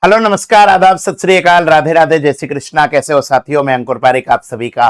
Hello, नमस्कार, आदाब, सत श्री अकाल, राधे राधे, जय श्री कृष्णा। कैसे हो साथियों? मैं अंकुर पारिक आप सभी का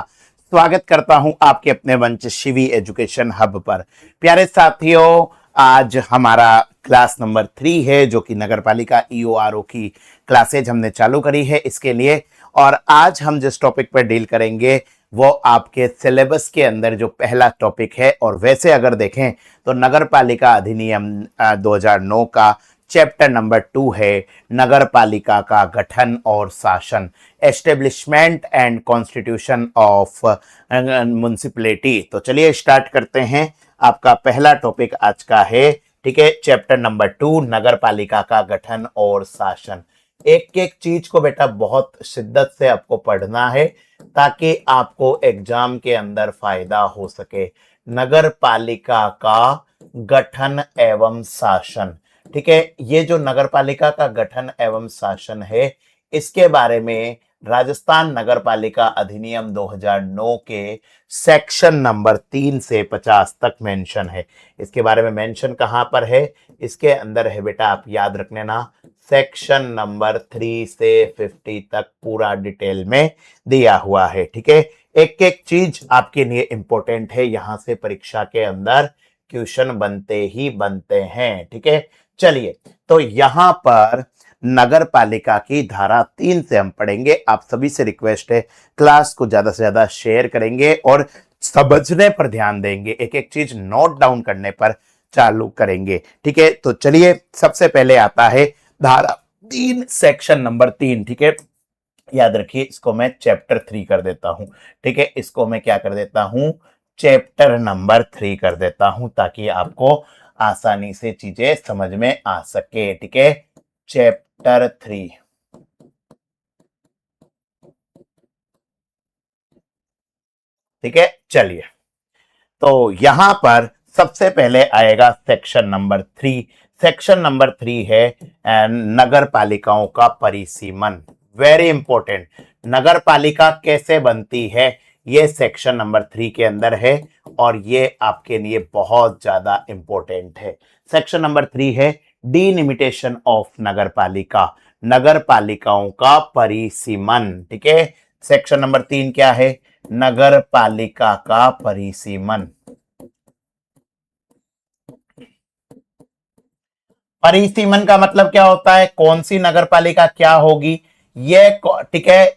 स्वागत करता हूं आपके अपने मंच शिवी एजुकेशन हब पर। प्यारे साथियों, आज हमारा क्लास नंबर 3 है, जो कि नगर पालिका ईओआरओ की क्लासेज हमने चालू करी है इसके लिए। और आज हम जिस टॉपिक पर डील करेंगे वो आपके सिलेबस के अंदर जो पहला टॉपिक है। और वैसे अगर देखें तो नगर पालिका अधिनियम 2009 का चैप्टर नंबर 2 है, नगर पालिका का गठन और शासन, establishment and constitution of municipality. तो चलिए स्टार्ट करते हैं। आपका पहला टॉपिक आज का है, ठीक है, चैप्टर नंबर 2, नगर पालिका का गठन और शासन। एक एक चीज को बेटा बहुत शिद्दत से आपको पढ़ना है ताकि आपको एग्जाम के अंदर फायदा हो सके। नगर पालिका का गठन एवं शासन, ठीक है, ये जो नगर पालिका का गठन एवं शासन है, इसके बारे में राजस्थान नगर पालिका अधिनियम 2009 के सेक्शन नंबर 3 से 50 तक मेंशन है। इसके बारे में मेंशन कहां पर है? इसके अंदर है बेटा, आप याद रख लेना, सेक्शन नंबर 3 से 50 तक पूरा डिटेल में दिया हुआ है। ठीक है, एक एक चीज आपके लिए इंपॉर्टेंट है, यहां से परीक्षा के अंदर क्वेश्चन बनते ही बनते हैं। ठीक है, चलिए, तो यहां पर नगर पालिका की धारा 3 से हम पढ़ेंगे। आप सभी से रिक्वेस्ट है, क्लास को ज्यादा से ज्यादा शेयर करेंगे और समझने पर ध्यान देंगे, एक एक चीज नोट डाउन करने पर चालू करेंगे। ठीक है, तो चलिए, सबसे पहले आता है धारा 3 सेक्शन नंबर 3। ठीक है, याद रखिए, इसको मैं चैप्टर 3 कर देता हूं। ठीक है, इसको मैं क्या कर देता हूं? चैप्टर नंबर 3 कर देता हूं, ताकि आपको आसानी से चीजें समझ में आ सके। ठीक है, चैप्टर 3। ठीक है, चलिए, तो यहां पर सबसे पहले आएगा सेक्शन नंबर 3। सेक्शन नंबर 3 है नगर पालिकाओं का परिसीमन। वेरी इंपॉर्टेंट, नगर पालिका कैसे बनती है, ये सेक्शन नंबर 3 के अंदर है और ये आपके लिए बहुत ज्यादा इंपॉर्टेंट है। सेक्शन नंबर 3 है डिलिमिटेशन ऑफ नगर पालिका, नगर पालिकाओं का परिसीमन। ठीक है, सेक्शन नंबर 3 क्या है? नगर पालिका का परिसीमन। परिसीमन का मतलब क्या होता है? कौन सी नगर पालिका क्या होगी ये, ठीक है,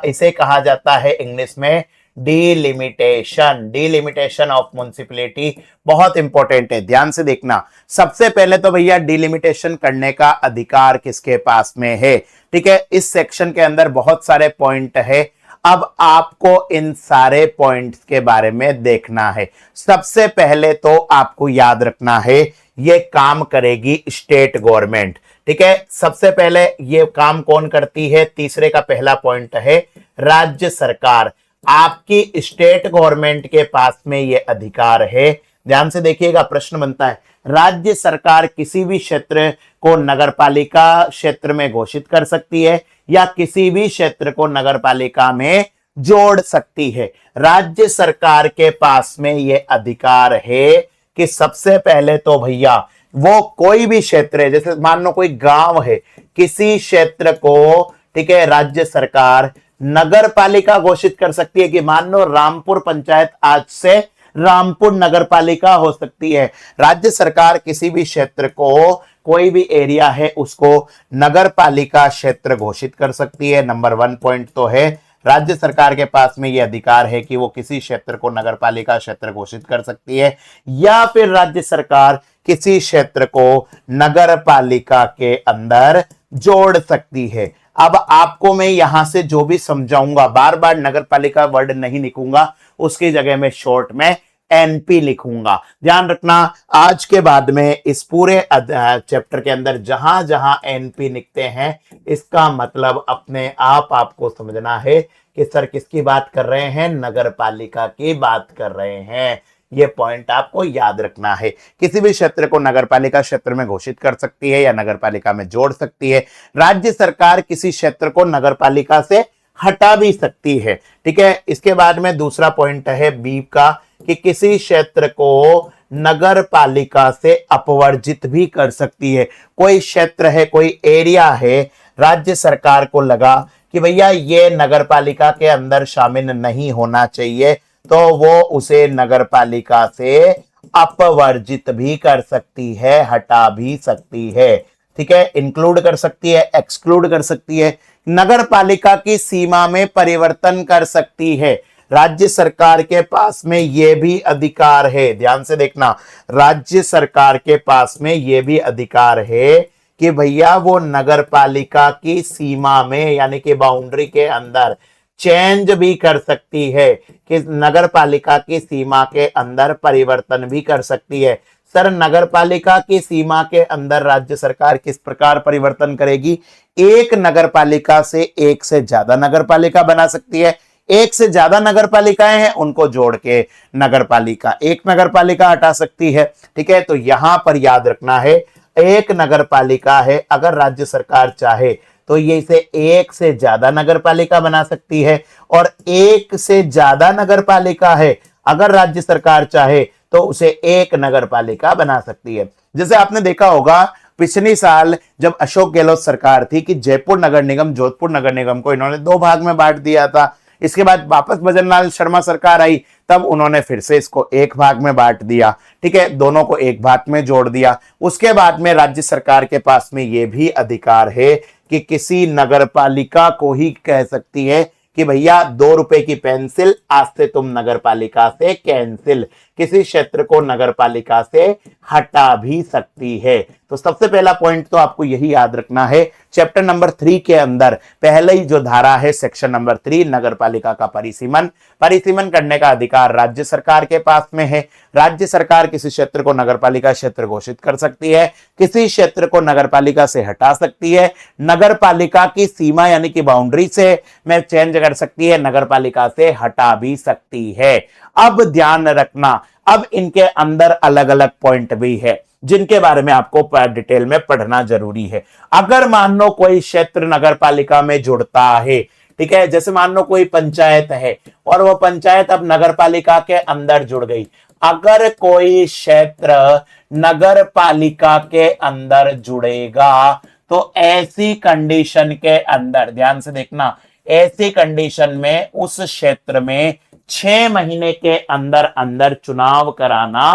इसे कहा जाता है इंग्लिश में डिलिमिटेशन, डिलिमिटेशन ऑफ म्युनिसिपैलिटी। बहुत इंपॉर्टेंट है, ध्यान से देखना। सबसे पहले तो भैया डिलिमिटेशन करने का अधिकार किसके पास में है? ठीक है, इस सेक्शन के अंदर बहुत सारे पॉइंट है, अब आपको इन सारे पॉइंट्स के बारे में देखना है। सबसे पहले तो आपको याद रखना है, ये काम करेगी स्टेट गवर्नमेंट। ठीक है, सबसे पहले ये काम कौन करती है? तीसरे का पहला पॉइंट है राज्य सरकार। आपकी स्टेट गवर्नमेंट के पास में ये अधिकार है। ध्यान से देखिएगा, प्रश्न बनता है, राज्य सरकार किसी भी क्षेत्र को नगरपालिका क्षेत्र में घोषित कर सकती है या किसी भी क्षेत्र को नगरपालिका में जोड़ सकती है। राज्य सरकार के पास में यह अधिकार है कि सबसे पहले तो भैया वो कोई भी क्षेत्र है, जैसे मान लो कोई गांव है, किसी क्षेत्र को, ठीक है, राज्य सरकार नगर पालिका घोषित कर सकती है कि मान लो रामपुर पंचायत आज से रामपुर नगर पालिका हो सकती है। राज्य सरकार किसी भी क्षेत्र को, कोई भी एरिया है, उसको नगर पालिका क्षेत्र घोषित कर सकती है। नंबर 1 पॉइंट तो है, राज्य सरकार के पास में यह अधिकार है कि वो किसी क्षेत्र को नगरपालिका क्षेत्र घोषित कर सकती है या फिर राज्य सरकार किसी क्षेत्र को नगरपालिका के अंदर जोड़ सकती है। अब आपको मैं यहां से जो भी समझाऊंगा, बार बार नगरपालिका वर्ड नहीं लिखूंगा, उसकी जगह में शॉर्ट में एनपी लिखूंगा। ध्यान रखना, आज के बाद में इस पूरे चैप्टर के अंदर जहां जहां एनपी लिखते हैं, इसका मतलब अपने आप आपको समझना है कि सर किसकी बात कर रहे हैं? नगर पालिका की बात कर रहे हैं। ये पॉइंट आपको याद रखना है। किसी भी क्षेत्र को नगरपालिका क्षेत्र में घोषित कर सकती है या नगरपालिका में जोड़ सकती है। राज्य सरकार किसी क्षेत्र को नगरपालिका से हटा भी सकती है। ठीक है, इसके बाद में दूसरा पॉइंट है बी का, कि किसी क्षेत्र को नगर पालिका से अपवर्जित भी कर सकती है। कोई क्षेत्र है, कोई एरिया है, राज्य सरकार को लगा कि भैया ये नगर पालिका के अंदर शामिल नहीं होना चाहिए, तो वो उसे नगर पालिका से अपवर्जित भी कर सकती है, हटा भी सकती है। ठीक है, इंक्लूड कर सकती है, एक्सक्लूड कर सकती है, नगर पालिका की सीमा में परिवर्तन कर सकती है। राज्य सरकार के पास में यह भी अधिकार है, ध्यान से देखना, राज्य सरकार के पास में यह भी अधिकार है कि भैया वो नगर पालिका की सीमा में यानी कि बाउंड्री के अंदर चेंज भी कर सकती है, कि नगर पालिका की सीमा के अंदर परिवर्तन भी कर सकती है। सर नगर पालिका की सीमा के अंदर राज्य सरकार किस प्रकार परिवर्तन करेगी? एक नगर पालिका से एक से ज्यादा नगर पालिका बना सकती है, एक से ज्यादा नगर पालिकाएं हैं उनको जोड़ के नगर पालिका, एक नगर पालिका हटा सकती है। ठीक है, तो यहां पर याद रखना है, एक नगर पालिका है, अगर राज्य सरकार चाहे तो ये इसे एक से ज्यादा नगर पालिका बना सकती है, और एक से ज्यादा नगर पालिका है, अगर राज्य सरकार चाहे तो उसे एक नगर पालिका बना सकती है। जैसे आपने देखा होगा पिछले साल जब अशोक गहलोत सरकार थी कि जयपुर नगर निगम, जोधपुर नगर निगम को इन्होंने दो भाग में बांट दिया था। इसके बाद वापस भजन लाल शर्मा सरकार आई, तब उन्होंने फिर से इसको एक भाग में बांट दिया। ठीक है, दोनों को एक भाग में जोड़ दिया। उसके बाद में राज्य सरकार के पास में यह भी अधिकार है कि किसी नगर पालिका को ही कह सकती है कि भैया 2 रुपए की पेंसिल, आज से तुम नगर पालिका से कैंसिल, किसी क्षेत्र को नगर पालिका से हटा भी सकती है। तो सबसे पहला पॉइंट तो आपको यही याद रखना है, चैप्टर नंबर 3 के अंदर पहले ही जो धारा है सेक्शन नंबर 3, नगर पालिका का परिसीमन करने का अधिकार राज्य सरकार के पास में है। राज्य सरकार किसी क्षेत्र को नगर पालिका क्षेत्र घोषित कर सकती है, किसी क्षेत्र को नगर पालिका से हटा सकती है, नगर पालिका की सीमा यानी कि बाउंड्री से में चेंज कर सकती है, नगर पालिका से हटा भी सकती है। अब ध्यान रखना, अब इनके अंदर अलग अलग पॉइंट भी है जिनके बारे में आपको डिटेल में पढ़ना जरूरी है। अगर मान लो कोई क्षेत्र नगर पालिका में जुड़ता है, ठीक है, जैसे मान लो कोई पंचायत है और वो पंचायत अब नगर पालिका के अंदर जुड़ गई, अगर कोई क्षेत्र नगर पालिका के अंदर जुड़ेगा तो ऐसी कंडीशन के अंदर, ध्यान से देखना, ऐसी कंडीशन में उस क्षेत्र में 6 महीने के अंदर अंदर चुनाव कराना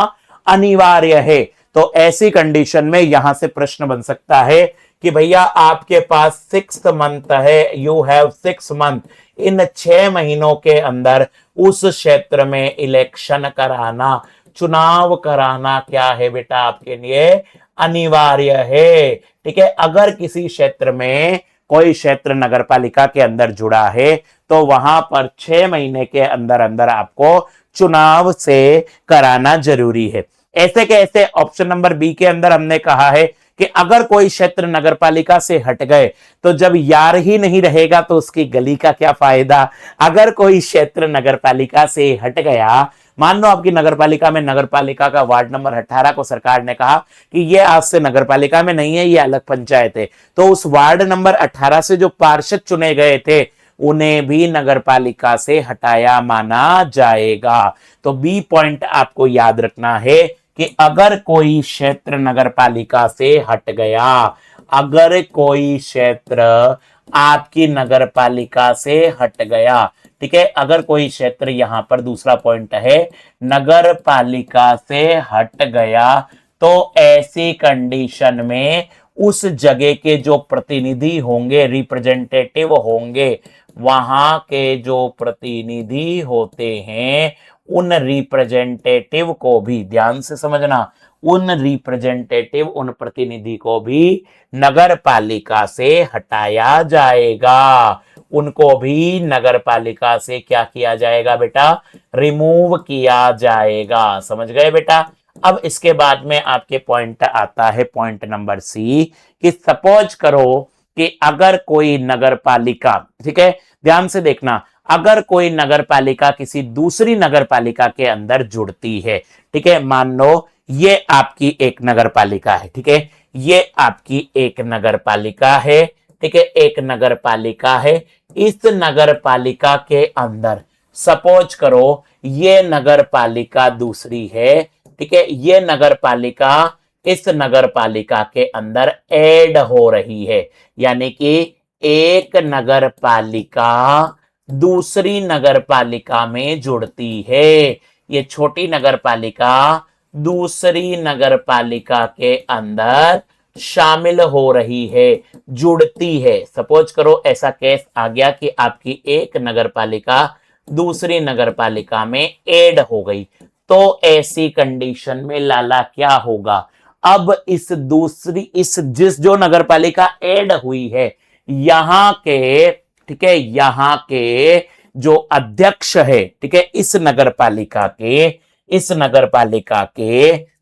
अनिवार्य है। तो ऐसी कंडीशन में यहां से प्रश्न बन सकता है कि भैया आपके पास 6 मंथ है, यू हैव 6 मंथ, इन 6 महीनों के अंदर उस क्षेत्र में इलेक्शन कराना, चुनाव कराना क्या है बेटा आपके लिए अनिवार्य है। ठीक है, अगर किसी क्षेत्र में कोई क्षेत्र नगर पालिका के अंदर जुड़ा है तो वहां पर 6 महीने के अंदर अंदर आपको चुनाव से कराना जरूरी है। ऐसे के ऐसे ऑप्शन नंबर बी के अंदर हमने कहा है कि अगर कोई क्षेत्र नगर पालिका से हट गए तो जब यार ही नहीं रहेगा तो उसकी गली का क्या फायदा। अगर कोई क्षेत्र नगर पालिका से हट गया, मान लो आपकी नगर पालिका में नगर पालिका का वार्ड नंबर 18 को सरकार ने कहा कि ये आज से नगर पालिका में नहीं है, ये अलग पंचायत है, तो उस वार्ड नंबर 18 से जो पार्षद चुने गए थे उन्हें भी नगर पालिका से हटाया माना जाएगा। तो बी पॉइंट आपको याद रखना है कि अगर कोई क्षेत्र नगर पालिका से हट गया, अगर कोई क्षेत्र आपकी नगर पालिका से हट गया, ठीक है, अगर कोई क्षेत्र, यहां पर दूसरा पॉइंट है, नगर पालिका से हट गया तो ऐसी कंडीशन में उस जगह के जो प्रतिनिधि होंगे, रिप्रेजेंटेटिव होंगे, वहां के जो प्रतिनिधि होते हैं उन रिप्रेजेंटेटिव को भी, ध्यान से समझना, उन रिप्रेजेंटेटिव, उन प्रतिनिधि को भी नगर पालिका से हटाया जाएगा, उनको भी नगर पालिका से क्या किया जाएगा बेटा, रिमूव किया जाएगा। समझ गए बेटा। अब इसके बाद में आपके पॉइंट आता है पॉइंट नंबर सी, कि सपोज करो कि अगर कोई नगर पालिका, ठीक है, ध्यान से देखना, अगर कोई नगर पालिका किसी दूसरी नगर पालिका के अंदर जुड़ती है, ठीक है, मान लो ये आपकी एक नगर पालिका है, ठीक है, ये आपकी एक नगर पालिका है, ठीक है, एक नगर पालिका है, इस नगर पालिका के अंदर सपोज करो ये नगर पालिका दूसरी है, ठीक है, ये नगर पालिका इस नगर पालिका के अंदर ऐड हो रही है, यानी कि एक नगर पालिका दूसरी नगर पालिका में जुड़ती है। ये छोटी नगर पालिका दूसरी नगर पालिका के अंदर शामिल हो रही है, जुड़ती है। सपोज करो ऐसा केस आ गया कि आपकी एक नगर पालिका दूसरी नगर पालिका में ऐड हो गई, तो ऐसी कंडीशन में लाला क्या होगा? अब इस जिस जो नगर पालिका ऐड हुई है, यहां के, ठीक है, यहां के जो अध्यक्ष है, ठीक है, इस नगर पालिका के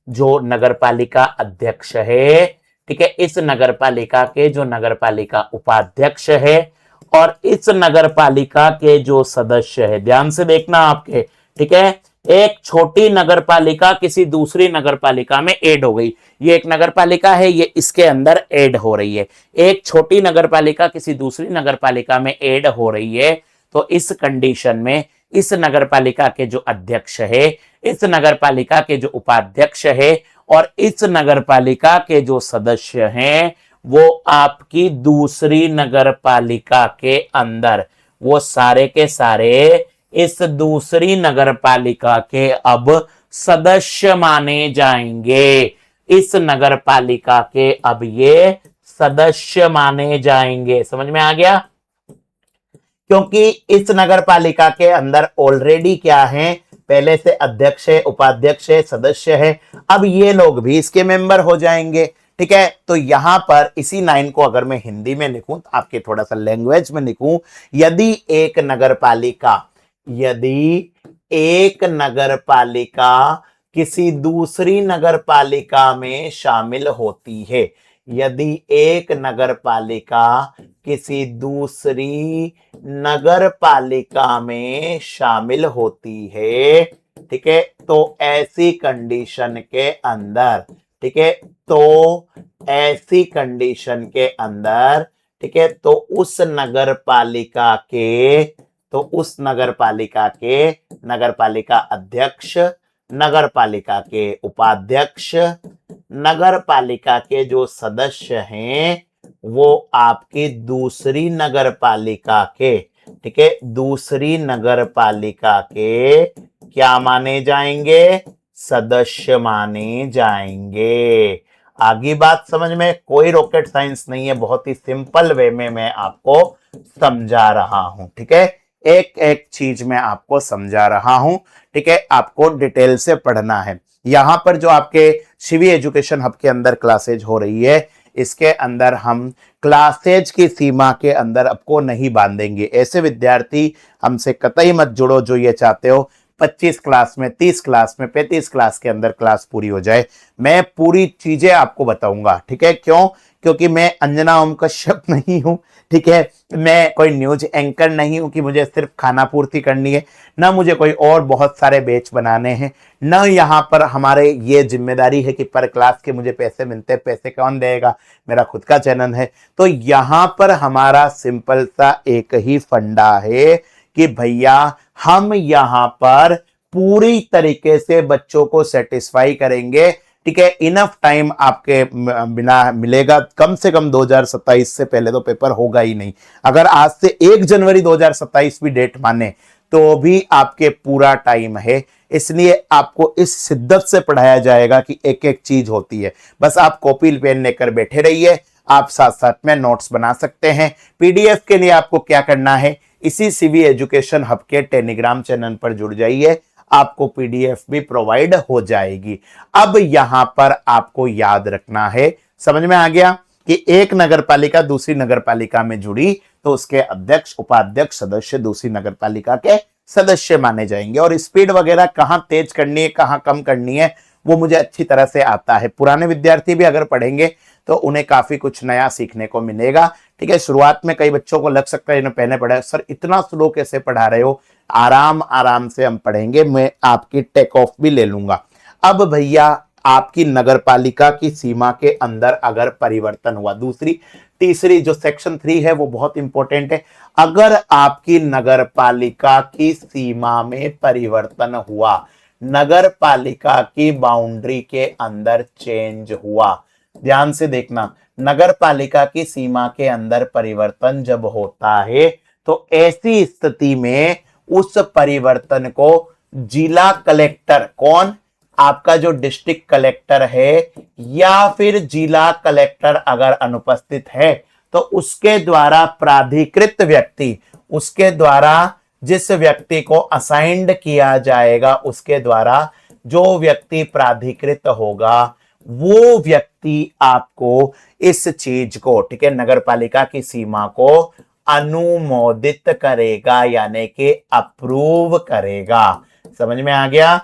जो नगर पालिका अध्यक्ष है, ठीक है, इस नगर पालिका के जो नगर पालिका उपाध्यक्ष है और इस नगर पालिका के जो सदस्य है, ध्यान से देखना आपके, ठीक है, एक छोटी नगर पालिका किसी दूसरी नगर पालिका में ऐड हो गई। ये एक नगर पालिका है, ये इसके अंदर ऐड हो रही है। एक छोटी नगर पालिका किसी दूसरी नगर पालिका में ऐड हो रही है, तो इस कंडीशन में इस नगर पालिका के जो अध्यक्ष है, इस नगर पालिका के जो उपाध्यक्ष है और इस नगर पालिका के जो सदस्य हैं, वो आपकी दूसरी नगर पालिका के अंदर, वो सारे के सारे इस दूसरी नगर पालिका के अब सदस्य माने जाएंगे। इस नगर पालिका के अब ये सदस्य माने जाएंगे। समझ में आ गया? क्योंकि इस नगर पालिका के अंदर ऑलरेडी क्या है, पहले से अध्यक्ष है, उपाध्यक्ष है, सदस्य है, अब ये लोग भी इसके मेंबर हो जाएंगे। ठीक है, तो यहां पर इसी लाइन को अगर मैं हिंदी में लिखूं, तो आपके थोड़ा सा लैंग्वेज में लिखूं, यदि एक नगर पालिका किसी दूसरी नगर पालिका में शामिल होती है, यदि एक नगर पालिका किसी दूसरी नगर पालिका में शामिल होती है, ठीक है, तो ऐसी कंडीशन के अंदर, ठीक है, तो ऐसी कंडीशन के अंदर, ठीक है, तो उस नगर पालिका के नगर पालिका अध्यक्ष, नगर पालिका के उपाध्यक्ष, नगर पालिका के जो सदस्य हैं, वो आपकी दूसरी नगर पालिका के, ठीक है, दूसरी नगर पालिका के क्या माने जाएंगे? सदस्य माने जाएंगे। आगे बात समझ में? कोई रॉकेट साइंस नहीं है, बहुत ही सिंपल वे में मैं आपको समझा रहा हूं। ठीक है, एक एक चीज मैं आपको समझा रहा हूं। ठीक है, आपको डिटेल से पढ़ना है। यहां पर जो आपके शिवी एजुकेशन हब के अंदर क्लासेज हो रही है, इसके अंदर हम क्लासेज की सीमा के अंदर आपको नहीं बांधेंगे। ऐसे विद्यार्थी हमसे कतई मत जुड़ो जो ये चाहते हो 25 क्लास में, 30 क्लास में, 35 क्लास के अंदर क्लास पूरी हो जाए। मैं पूरी चीजें आपको बताऊंगा। ठीक है, क्यों? क्योंकि मैं अंजना ओम कश्यप नहीं हूं। ठीक है, मैं कोई न्यूज एंकर नहीं हूं कि मुझे सिर्फ खाना पूर्ति करनी है, ना मुझे कोई और बहुत सारे बैच बनाने हैं, न यहाँ पर हमारे ये जिम्मेदारी है कि पर क्लास के मुझे पैसे मिलते हैं। पैसे कौन देगा? मेरा खुद का चैनल है। तो यहाँ पर हमारा सिंपल सा एक ही फंडा है कि भैया हम यहाँ पर पूरी तरीके से बच्चों को सेटिस्फाई करेंगे। ठीक है, इनफ टाइम आपके बिना मिलेगा। कम से कम 2027 से पहले तो पेपर होगा ही नहीं। अगर आज से 1 जनवरी 2027 भी डेट माने तो भी आपके पूरा टाइम है। इसलिए आपको इस शिद्दत से पढ़ाया जाएगा कि एक एक चीज होती है। बस आप कॉपी पेन लेकर बैठे रहिए, आप साथ साथ में नोट्स बना सकते हैं। पीडीएफ के लिए आपको क्या करना है, इसी सीवी एजुकेशन हब के टेलीग्राम चैनल पर जुड़ जाइए, आपको पीडीएफ भी प्रोवाइड हो जाएगी। अब यहां पर आपको याद रखना है, समझ में आ गया कि एक नगरपालिका दूसरी नगरपालिका में जुड़ी तो उसके अध्यक्ष, उपाध्यक्ष, सदस्य दूसरी नगरपालिका के सदस्य माने जाएंगे। और स्पीड वगैरह कहां तेज करनी है, कहां कम करनी है, वो मुझे अच्छी तरह से आता है। पुराने विद्यार्थी भी अगर पढ़ेंगे तो उन्हें काफी कुछ नया सीखने को मिलेगा। ठीक है, शुरुआत में कई बच्चों को लग सकता है इन्हें पहले पढ़ा, सर इतना स्लो कैसे पढ़ा रहे हो? आराम आराम से हम पढ़ेंगे, मैं आपकी टेक ऑफ भी ले लूंगा। अब भैया आपकी नगरपालिका की सीमा के अंदर अगर परिवर्तन हुआ, दूसरी तीसरी जो सेक्शन 3 है वो बहुत इंपॉर्टेंट है। अगर आपकी नगरपालिका की सीमा में परिवर्तन हुआ, नगर पालिका की बाउंड्री के अंदर चेंज हुआ। ध्यान से देखना, नगर पालिका की सीमा के अंदर परिवर्तन जब होता है तो ऐसी स्थिति में उस परिवर्तन को जिला कलेक्टर, कौन, आपका जो डिस्ट्रिक्ट कलेक्टर है, या फिर जिला कलेक्टर अगर अनुपस्थित है तो उसके द्वारा प्राधिकृत व्यक्ति, उसके द्वारा जिस व्यक्ति को असाइंड किया जाएगा, उसके द्वारा जो व्यक्ति प्राधिकृत होगा वो व्यक्ति आपको इस चीज को, ठीक है, नगर पालिका की सीमा को अनुमोदित करेगा, यानी कि अप्रूव करेगा। समझ में आ गया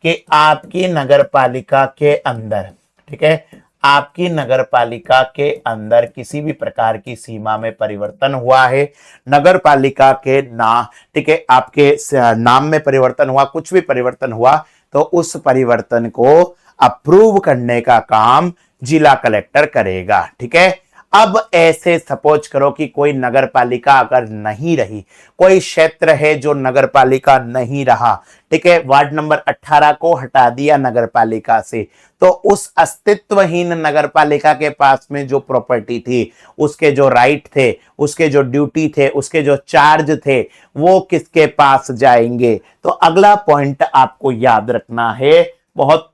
कि आपकी नगर पालिका के अंदर, ठीक है, आपकी नगर पालिका के अंदर किसी भी प्रकार की सीमा में परिवर्तन हुआ है, नगर पालिका के ठीक है, आपके नाम में परिवर्तन हुआ, कुछ भी परिवर्तन हुआ, तो उस परिवर्तन को अप्रूव करने का काम जिला कलेक्टर करेगा। ठीक है, अब ऐसे सपोज करो कि कोई नगर पालिका अगर नहीं रही, कोई क्षेत्र है जो नगर पालिका नहीं रहा, ठीक है, वार्ड नंबर 18 को हटा दिया नगर पालिका से, तो उस अस्तित्वहीन नगर पालिका के पास में जो प्रॉपर्टी थी, उसके जो राइट थे, उसके जो ड्यूटी थे, उसके जो चार्ज थे, वो किसके पास जाएंगे? तो अगला पॉइंट आपको याद रखना है, बहुत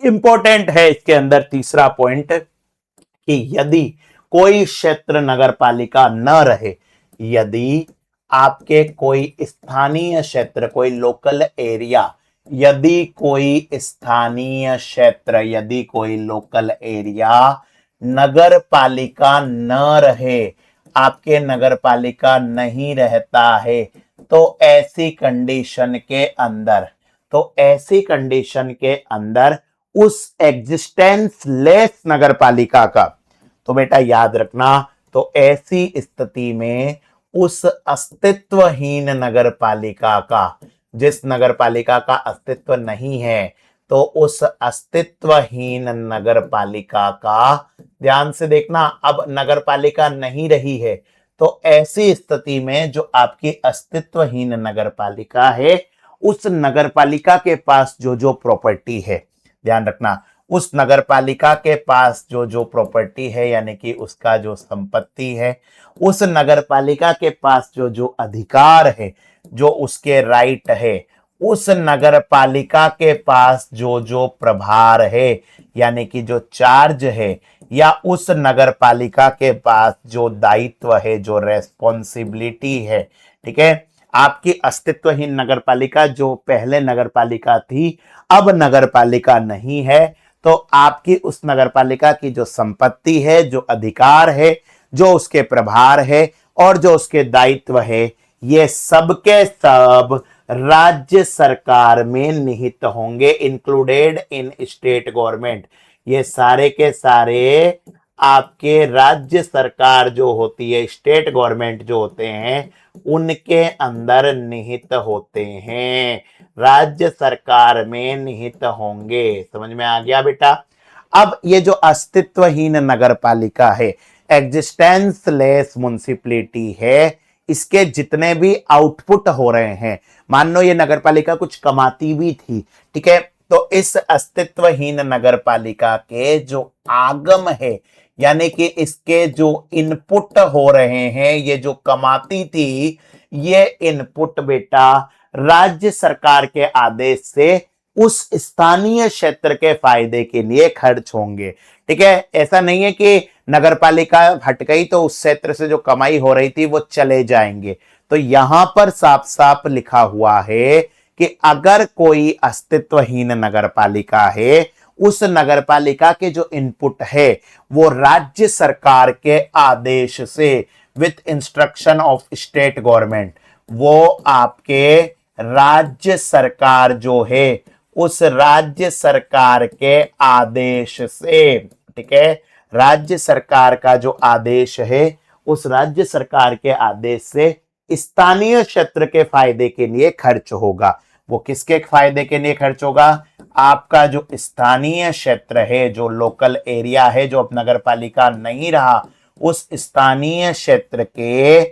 इंपॉर्टेंट है इसके अंदर तीसरा पॉइंट, कि यदि कोई क्षेत्र नगर पालिका न रहे, यदि आपके कोई स्थानीय क्षेत्र, कोई लोकल एरिया, यदि कोई स्थानीय क्षेत्र, यदि कोई लोकल एरिया नगर पालिका न रहे, आपके नगर पालिका नहीं रहता है, तो ऐसी कंडीशन के अंदर, तो ऐसी कंडीशन के अंदर उस एग्जिस्टेंस लेस नगर पालिका का, तो बेटा याद रखना, तो ऐसी स्थिति में उस अस्तित्वहीन नगर पालिका का, जिस नगर पालिका का अस्तित्व नहीं है, तो उस अस्तित्वहीन नगर पालिका का, ध्यान से देखना, अब नगर पालिका नहीं रही है, तो ऐसी स्थिति में जो आपकी अस्तित्वहीन नगर पालिका है, उस नगर पालिका के पास जो जो प्रॉपर्टी है, ध्यान रखना, उस नगर पालिका के पास जो जो प्रॉपर्टी है, यानी कि उसका जो संपत्ति है, उस नगर पालिका के पास जो जो अधिकार है, जो उसके राइट है, उस नगर पालिका के पास जो जो प्रभार है, यानी कि जो चार्ज है, या उस नगर पालिका के पास जो दायित्व है, जो रेस्पॉन्सिबिलिटी है, ठीक है, आपकी अस्तित्वहीन नगर पालिका जो पहले नगर पालिका थी, अब नगर पालिका नहीं है, तो आपकी उस नगर पालिका की जो संपत्ति है, जो अधिकार है, जो उसके प्रभार है और जो उसके दायित्व है, ये सब के सब राज्य सरकार में निहित होंगे, इंक्लूडेड इन स्टेट गवर्नमेंट। ये सारे के सारे आपके राज्य सरकार जो होती है, स्टेट गवर्नमेंट जो होते हैं, उनके अंदर निहित होते हैं, राज्य सरकार में निहित होंगे। समझ में आ गया बेटा? अब ये जो अस्तित्वहीन नगर पालिका है, एग्जिस्टेंस लेस म्युनिसिपैलिटी है, इसके जितने भी आउटपुट हो रहे हैं, मान लो ये नगर पालिका कुछ कमाती भी थी, ठीक है, तो इस अस्तित्वहीन नगर पालिका के जो आगम है, यानी कि इसके जो इनपुट हो रहे हैं, ये जो कमाती थी, ये इनपुट बेटा राज्य सरकार के आदेश से उस स्थानीय क्षेत्र के फायदे के लिए खर्च होंगे। ठीक है, ऐसा नहीं है कि नगर पालिका हट गई तो उस क्षेत्र से जो कमाई हो रही थी वो चले जाएंगे। तो यहां पर साफ साफ लिखा हुआ है कि अगर कोई अस्तित्वहीन नगर पालिका है, उस नगर पालिका के जो इनपुट है वो राज्य सरकार के आदेश से, with instruction of state government, वो आपके राज्य सरकार जो है, उस राज्य सरकार के आदेश से, ठीक है, राज्य सरकार का जो आदेश है, उस राज्य सरकार के आदेश से स्थानीय क्षेत्र के फायदे के लिए खर्च होगा। वो किसके फायदे के लिए खर्च होगा? आपका जो स्थानीय क्षेत्र है, जो लोकल एरिया है, जो अब नगर पालिका नहीं रहा, उस स्थानीय क्षेत्र के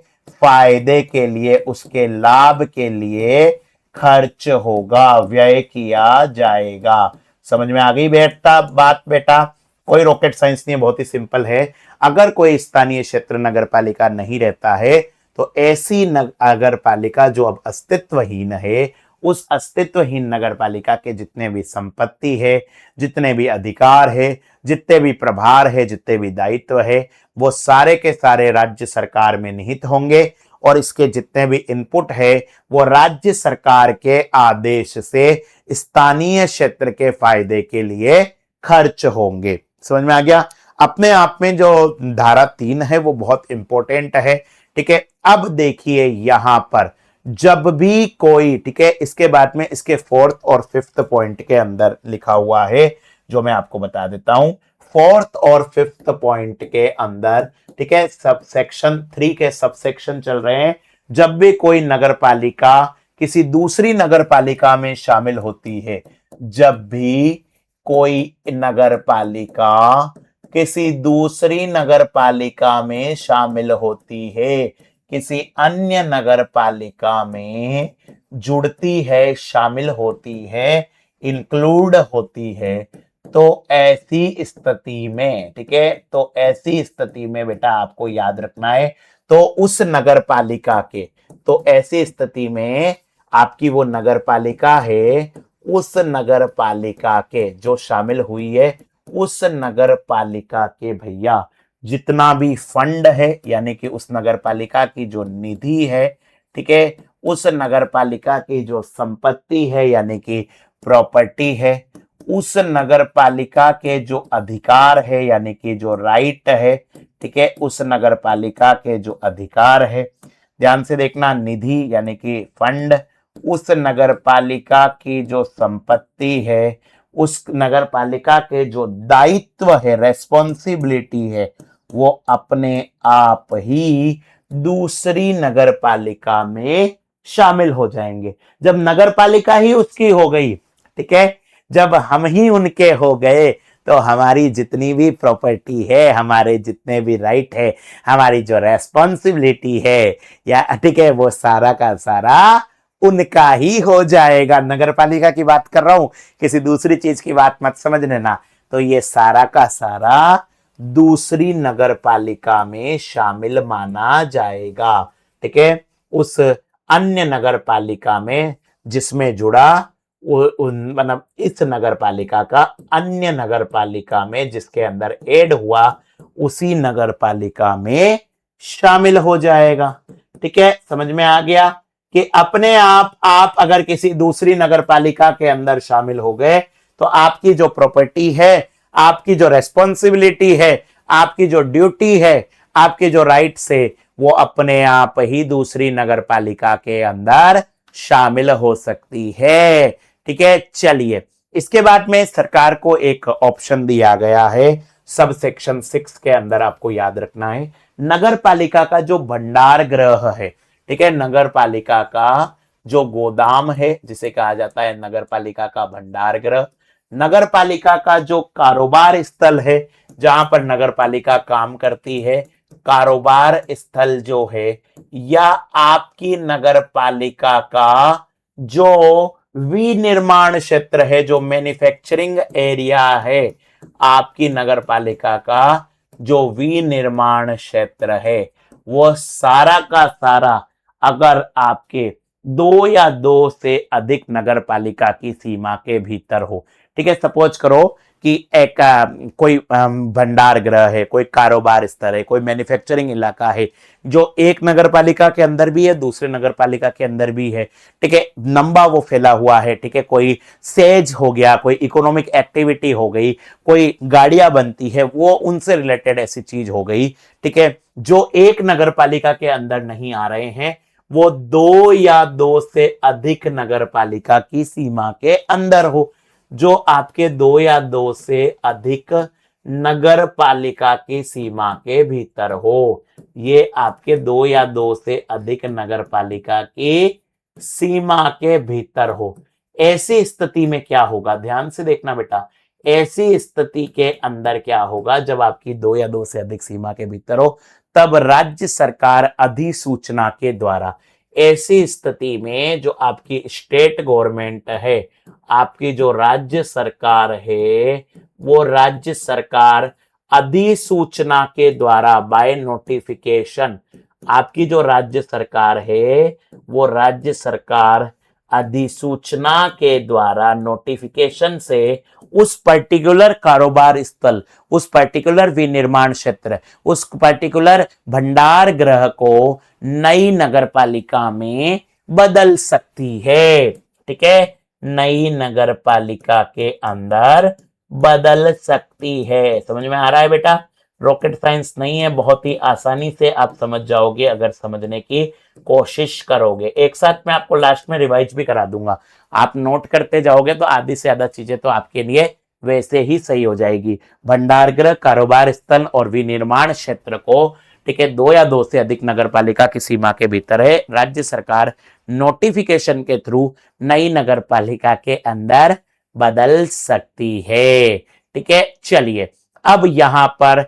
फायदे के लिए, उसके लाभ के लिए खर्च होगा, व्यय किया जाएगा। समझ में आ गई बेटा बात बेटा? कोई रॉकेट साइंस नहीं है, बहुत ही सिंपल है। अगर कोई स्थानीय क्षेत्र नगर पालिका नहीं रहता है तो ऐसी नगर पालिका जो अब अस्तित्वहीन है, उस अस्तित्वहीन नगर पालिका के जितने भी संपत्ति है, जितने भी अधिकार है, जितने भी प्रभार है, जितने भी दायित्व है, वो सारे के सारे राज्य सरकार में निहित होंगे और इसके जितने भी इनपुट है वो राज्य सरकार के आदेश से स्थानीय क्षेत्र के फायदे के लिए खर्च होंगे। समझ में आ गया? अपने आप में जो धारा 3 है वो बहुत इंपॉर्टेंट है। ठीक है, अब देखिए यहां पर जब भी कोई, ठीक है, इसके बाद में इसके 4th और 5th पॉइंट के अंदर लिखा हुआ है जो मैं आपको बता देता हूं। 4th और 5th पॉइंट के अंदर, ठीक है, सब सेक्शन 3 के सब सेक्शन चल रहे हैं। जब भी कोई नगर पालिका किसी दूसरी नगर पालिका में शामिल होती है, जब भी कोई नगर पालिका किसी दूसरी नगर पालिका में शामिल होती है, किसी अन्य नगर पालिका में जुड़ती है, शामिल होती है, इंक्लूड होती है, तो ऐसी स्थिति में, ठीक है, तो ऐसी स्थिति में बेटा आपको याद रखना है, तो उस नगर पालिका के, तो ऐसी स्थिति में आपकी वो नगर पालिका है, उस नगर पालिका के जो शामिल हुई है, उस नगर पालिका के भैया जितना भी फंड है, यानी कि उस नगर पालिका की जो निधि है, ठीक है, उस नगर पालिका की जो संपत्ति है यानी कि प्रॉपर्टी है, उस नगर पालिका के जो अधिकार है यानी कि जो राइट है, ठीक है, उस नगर पालिका के जो अधिकार है, ध्यान से देखना, निधि यानी कि फंड, उस नगर पालिका की जो संपत्ति है, उस नगर पालिका के जो दायित्व है, रेस्पॉन्सिबिलिटी है, वो अपने आप ही दूसरी नगर पालिका में शामिल हो जाएंगे। जब नगर पालिका ही उसकी हो गई, ठीक है, जब हम ही उनके हो गए, तो हमारी जितनी भी प्रॉपर्टी है, हमारे जितने भी राइट है, हमारी जो रेस्पॉन्सिबिलिटी है, या ठीक है, वो सारा का सारा उनका ही हो जाएगा। नगर पालिका की बात कर रहा हूं, किसी दूसरी चीज की बात मत समझ लेना। तो ये सारा का सारा दूसरी नगर पालिका में शामिल माना जाएगा। ठीक है, उस अन्य नगर पालिका में जिसमें जुड़ा, मतलब इस नगर पालिका का अन्य नगर पालिका में जिसके अंदर ऐड हुआ, उसी नगर पालिका में शामिल हो जाएगा। ठीक है, समझ में आ गया कि अपने आप अगर किसी दूसरी नगर पालिका के अंदर शामिल हो गए, तो आपकी जो प्रॉपर्टी है, आपकी जो रेस्पॉन्सिबिलिटी है, आपकी जो ड्यूटी है, आपके जो राइट्स है, वो अपने आप ही दूसरी नगर पालिका के अंदर शामिल हो सकती है। ठीक है, चलिए, इसके बाद में सरकार को एक ऑप्शन दिया गया है सब सेक्शन 6 के अंदर, आपको याद रखना है, नगर पालिका का जो भंडार गृह है, ठीक है, नगर पालिका का जो गोदाम है जिसे कहा जाता है नगर पालिका का भंडार गृह, नगर पालिका का जो कारोबार स्थल है जहां पर नगर पालिका काम करती है, कारोबार स्थल जो है, या आपकी नगर पालिका का जो विनिर्माण क्षेत्र है, जो मैन्युफैक्चरिंग एरिया है, आपकी नगर पालिका का जो विनिर्माण क्षेत्र है, वो सारा का सारा अगर आपके 2 या 2 से अधिक नगर पालिका की सीमा के भीतर हो, ठीक है, सपोज करो कि एक कोई भंडार गृह है, कोई कारोबार स्थल है, कोई मैन्युफैक्चरिंग इलाका है जो एक नगर पालिका के अंदर भी है, दूसरे नगर पालिका के अंदर भी है, ठीक है, लंबा वो फैला हुआ है, ठीक है, कोई सेज हो गया, कोई इकोनॉमिक एक्टिविटी हो गई, कोई गाड़ियां बनती है, वो उनसे रिलेटेड ऐसी चीज हो गई, ठीक है, जो एक नगर पालिका के अंदर नहीं आ रहे हैं, वो 2 या 2 से अधिक नगर पालिका की सीमा के अंदर हो। जो आपके 2 या 2 से अधिक नगर पालिका की सीमा के भीतर हो, ये आपके 2 या 2 से अधिक नगर पालिका की सीमा के भीतर हो, ऐसी स्थिति में क्या होगा, ध्यान से देखना बेटा, ऐसी स्थिति के अंदर क्या होगा, जब आपकी 2 या 2 से अधिक सीमा के भीतर हो, तब राज्य सरकार अधिसूचना के द्वारा ऐसी स्थिति में जो आपकी स्टेट गवर्नमेंट है, आपकी जो राज्य सरकार है, वो राज्य सरकार अधिसूचना के द्वारा बाय नोटिफिकेशन, आपकी जो राज्य सरकार है वो राज्य सरकार अधिसूचना के द्वारा नोटिफिकेशन से उस पर्टिकुलर कारोबार स्थल, उस पर्टिकुलर विनिर्माण क्षेत्र, उस पर्टिकुलर भंडार गृह को नई नगर पालिका में बदल सकती है। ठीक है, नई नगर पालिका के अंदर बदल सकती है। समझ में आ रहा है बेटा? रॉकेट साइंस नहीं है, बहुत ही आसानी से आप समझ जाओगे अगर समझने की कोशिश करोगे। एक साथ मैं आपको लास्ट में रिवाइज भी करा दूंगा, आप नोट करते जाओगे तो आधी से ज्यादा चीजें तो आपके लिए वैसे ही सही हो जाएगी। भंडारगृह, कारोबार स्थल और विनिर्माण क्षेत्र को, ठीक है, दो या दो से अधिक नगर पालिका की सीमा के भीतर है, राज्य सरकार नोटिफिकेशन के थ्रू नई नगर पालिका के अंदर बदल सकती है। ठीक है, चलिए अब यहां पर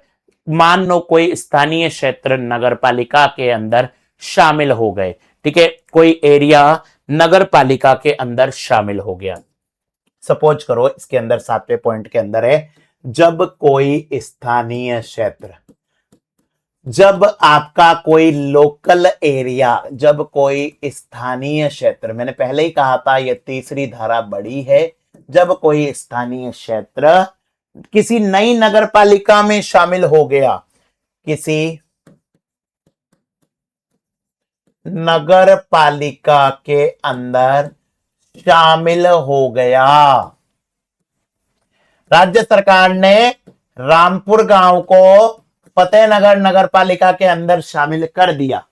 मान लो कोई स्थानीय क्षेत्र नगर पालिका के अंदर शामिल हो गए। ठीक है, कोई एरिया नगर पालिका के अंदर शामिल हो गया। सपोज करो इसके अंदर 7वें पॉइंट के अंदर है, जब कोई स्थानीय क्षेत्र, जब आपका कोई लोकल एरिया, जब कोई स्थानीय क्षेत्र, मैंने पहले ही कहा था ये तीसरी धारा बड़ी है, जब कोई स्थानीय क्षेत्र किसी नई नगर पालिका में शामिल हो गया, किसी नगर पालिका के अंदर शामिल हो गया, राज्य सरकार ने रामपुर गांव को फतेहनगर नगर पालिका के अंदर शामिल कर दिया,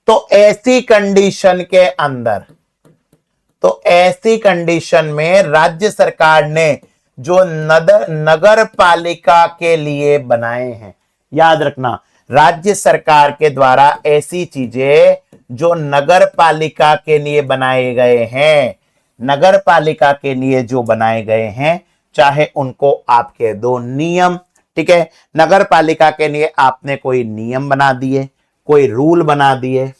तो ऐसी कंडीशन के अंदर, तो ऐसी कंडीशन में राज्य सरकार ने जो नगर पालिका के लिए बनाए हैं, याद रखना राज्य सरकार के द्वारा ऐसी चीजें जो नगर पालिका के लिए बनाए गए हैं, नगर पालिका के लिए जो बनाए गए हैं, चाहे उनको आपके दो नियम, ठीक है, नगर पालिका के लिए आपने कोई नियम बना दिए, कोई रूल बना दिए,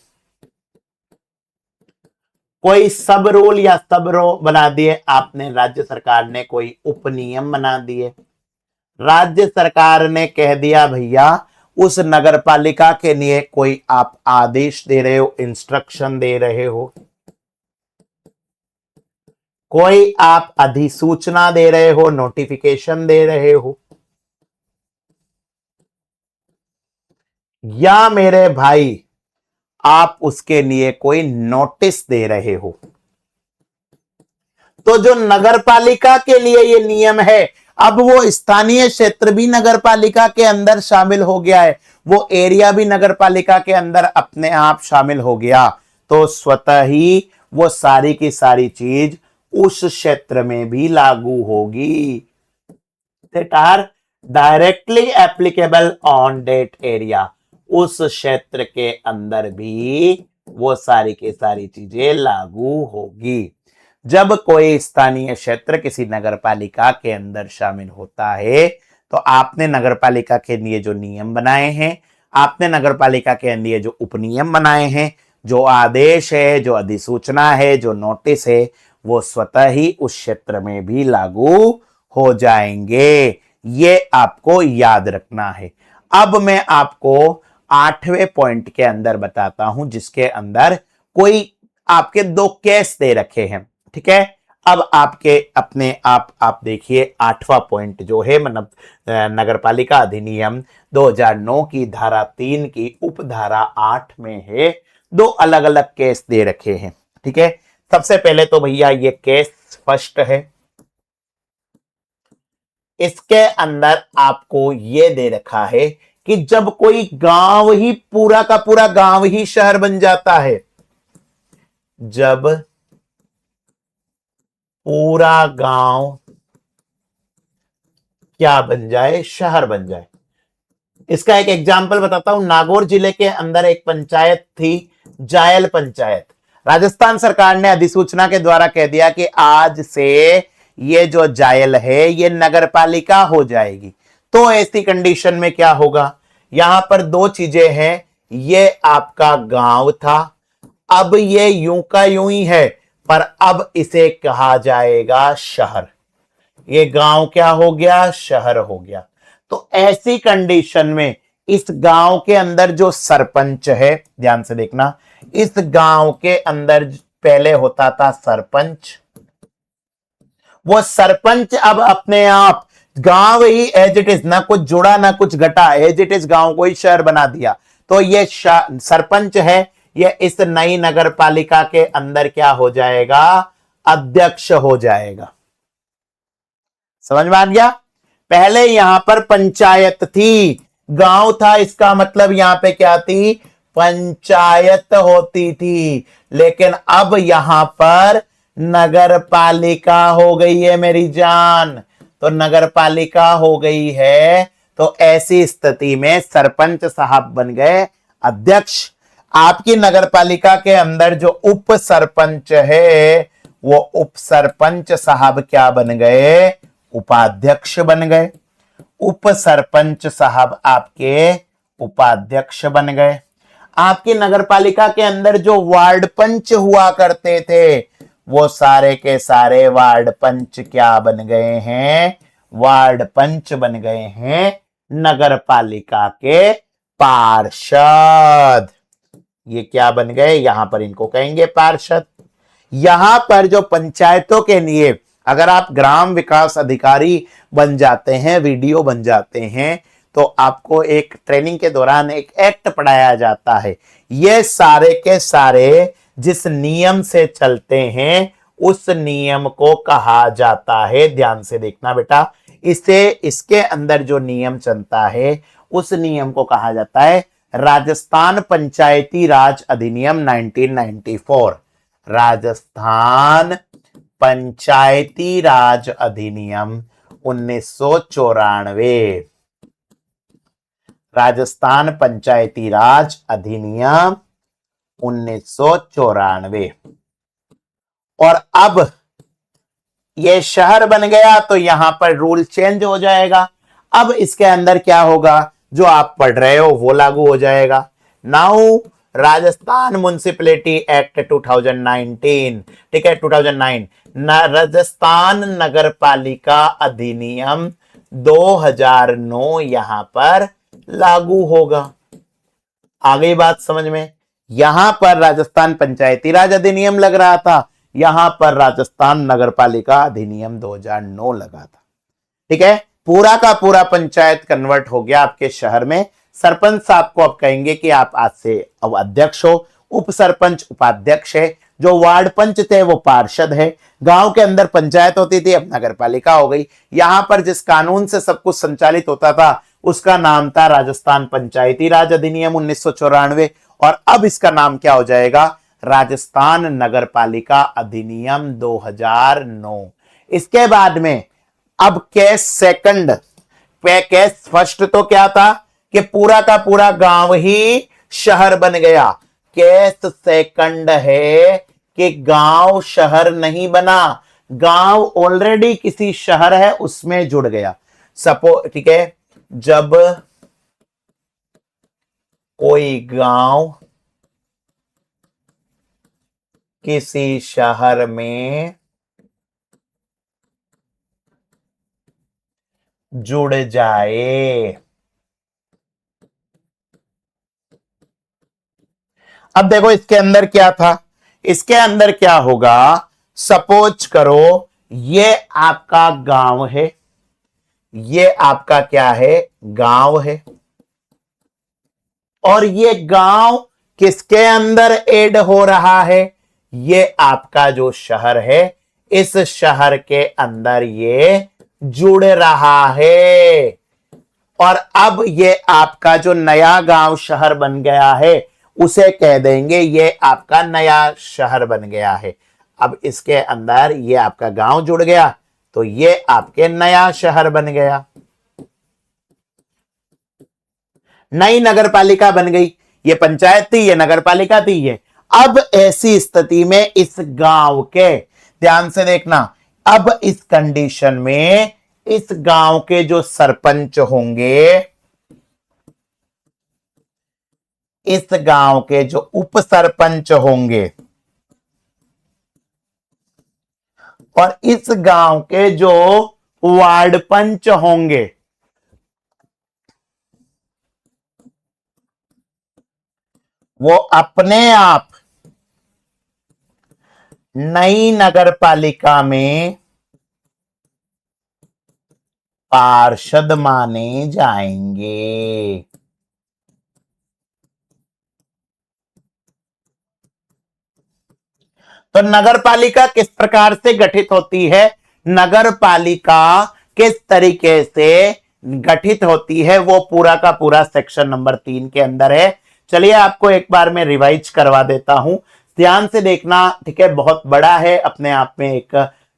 कोई सब रूल या सब रो बना दिए, आपने राज्य सरकार ने कोई उपनियम बना दिए, राज्य सरकार ने कह दिया भैया उस नगर पालिका के लिए कोई आप आदेश दे रहे हो, इंस्ट्रक्शन दे रहे हो, कोई आप अधिसूचना दे रहे हो, नोटिफिकेशन दे रहे हो, या मेरे भाई आप उसके लिए कोई नोटिस दे रहे हो, तो जो नगर पालिका के लिए ये नियम है, अब वो स्थानीय क्षेत्र भी नगर पालिका के अंदर शामिल हो गया है, वो एरिया भी नगर पालिका के अंदर अपने आप शामिल हो गया, तो स्वतः ही वो सारी की सारी चीज उस क्षेत्र में भी लागू होगी, that are directly applicable on that area, उस क्षेत्र के अंदर भी वो सारी की सारी चीजें लागू होगी। जब कोई स्थानीय क्षेत्र किसी नगर पालिका के अंदर शामिल होता है, तो आपने नगर पालिका के लिए जो नियम बनाए हैं, आपने नगर पालिका के लिए जो उपनियम बनाए हैं, जो आदेश है, जो अधिसूचना है, जो नोटिस है, वो स्वतः ही उस क्षेत्र में भी लागू हो जाएंगे। ये आपको याद रखना है। अब मैं आपको 8वें पॉइंट के अंदर बताता हूं, जिसके अंदर कोई आपके दो केस दे रखे हैं। ठीक है, अब आपके अपने आप देखिए 8वां पॉइंट जो है, मतलब नगरपालिका अधिनियम 2009 की धारा 3 की उपधारा 8 में है, दो अलग अलग केस दे रखे हैं। ठीक है, सबसे पहले तो भैया ये केस फर्स्ट है, इसके अंदर आपको ये दे रखा है कि जब कोई गांव ही पूरा का पूरा गांव ही शहर बन जाता है, जब पूरा गांव क्या बन जाए, शहर बन जाए। इसका एक एग्जाम्पल बताता हूं, नागौर जिले के अंदर एक पंचायत थी, जायल पंचायत। राजस्थान सरकार ने अधिसूचना के द्वारा कह दिया कि आज से ये जो जायल है ये नगर पालिका हो जाएगी। तो ऐसी कंडीशन में क्या होगा, यहां पर दो चीजें हैं, ये आपका गांव था, अब ये यूं का यूं ही है, पर अब इसे कहा जाएगा शहर। ये गांव क्या हो गया, शहर हो गया। तो ऐसी कंडीशन में इस गांव के अंदर जो सरपंच है, ध्यान से देखना, इस गांव के अंदर पहले होता था सरपंच। वो सरपंच अब अपने आप गांव ही एज इट इज, ना कुछ जुड़ा ना कुछ घटा, एज इट इज गांव को ही शहर बना दिया। तो ये सरपंच है, ये इस नई नगर पालिका के अंदर क्या हो जाएगा, अध्यक्ष हो जाएगा। समझ में आ गया। पहले यहां पर पंचायत थी, गांव था, इसका मतलब यहां पे क्या थी, पंचायत होती थी। लेकिन अब यहां पर नगर पालिका हो गई है मेरी जान। तो नगर पालिका हो गई है, तो ऐसी स्थिति में सरपंच साहब बन गए अध्यक्ष। आपकी नगर पालिका के अंदर जो उप सरपंच है, वो उप सरपंच साहब क्या बन गए, उपाध्यक्ष बन गए। उप सरपंच साहब आपके उपाध्यक्ष बन गए। आपकी नगरपालिका के अंदर जो वार्ड पंच हुआ करते थे, वो सारे के सारे वार्ड पंच क्या बन गए हैं, वार्ड पंच बन गए हैं नगरपालिका के पार्षद। ये क्या बन गए, यहां पर इनको कहेंगे पार्षद। यहां पर जो पंचायतों के लिए अगर आप ग्राम विकास अधिकारी बन जाते हैं, वीडियो बन जाते हैं, तो आपको एक ट्रेनिंग के दौरान एक एक्ट पढ़ाया जाता है। ये सारे के सारे जिस नियम से चलते हैं, उस नियम को कहा जाता है, ध्यान से देखना बेटा, इसे इसके अंदर जो नियम चलता है, उस नियम को कहा जाता है राजस्थान पंचायती राज अधिनियम 1994। राजस्थान पंचायती राज अधिनियम 1994। राजस्थान पंचायती राज अधिनियम 1994। और अब ये शहर बन गया, तो यहां पर रूल चेंज हो जाएगा। अब इसके अंदर क्या होगा, जो आप पढ़ रहे हो वो लागू हो जाएगा। नाउ राजस्थान म्युनिसिपैलिटी एक्ट 2019, ठीक है, 2009, राजस्थान नगर पालिका अधिनियम 2009 यहां पर लागू होगा। आ गई बात समझ में। यहां पर राजस्थान पंचायती राज अधिनियम लग रहा था, यहां पर राजस्थान नगरपालिका अधिनियम 2009 लगा था। ठीक है, पूरा का पूरा पंचायत कन्वर्ट हो गया आपके शहर में। सरपंच साहब को अब कहेंगे कि आप आज से अब अध्यक्ष हो, उप सरपंच उपाध्यक्ष है, जो वार्ड पंच थे वो पार्षद है, गांव के अंदर पंचायत होती थी अब नगर पालिका हो गई। यहां पर जिस कानून से सब कुछ संचालित होता था उसका नाम था राजस्थान पंचायती राज अधिनियम 1994, और अब इसका नाम क्या हो जाएगा, राजस्थान नगर पालिका अधिनियम 2009। इसके बाद में अब केस सेकंड पे, केस फर्स्ट तो क्या था कि पूरा का पूरा गांव ही शहर बन गया। केस सेकंड है कि गांव शहर नहीं बना, गांव ऑलरेडी किसी शहर है उसमें जुड़ गया। ठीक है, जब कोई गांव किसी शहर में जुड़ जाए। अब देखो इसके अंदर क्या था, इसके अंदर क्या होगा, सपोज करो ये आपका गांव है, ये आपका क्या है, गांव है, और ये गांव किसके अंदर ऐड हो रहा है, ये आपका जो शहर है, इस शहर के अंदर ये जुड़ रहा है। और अब ये आपका जो नया गांव शहर बन गया है, उसे कह देंगे ये आपका नया शहर बन गया है। अब इसके अंदर ये आपका गांव जुड़ गया, तो ये आपके नया शहर बन गया, नई नगरपालिका बन गई। ये पंचायत थी, ये नगरपालिका थी, ये। अब ऐसी स्थिति में इस गांव के, ध्यान से देखना, अब इस कंडीशन में इस गांव के जो सरपंच होंगे, इस गांव के जो उप सरपंच होंगे और इस गांव के जो वार्ड पंच होंगे वो अपने आप नई नगर पालिका में पार्षद माने जाएंगे। तो नगर पालिका किस प्रकार से गठित होती है, नगर पालिका किस तरीके से गठित होती है, वो पूरा का पूरा सेक्शन नंबर 3 के अंदर है। चलिए आपको एक बार मैं रिवाइज करवा देता हूं, ध्यान से देखना, ठीक है। बहुत बड़ा है, अपने आप में एक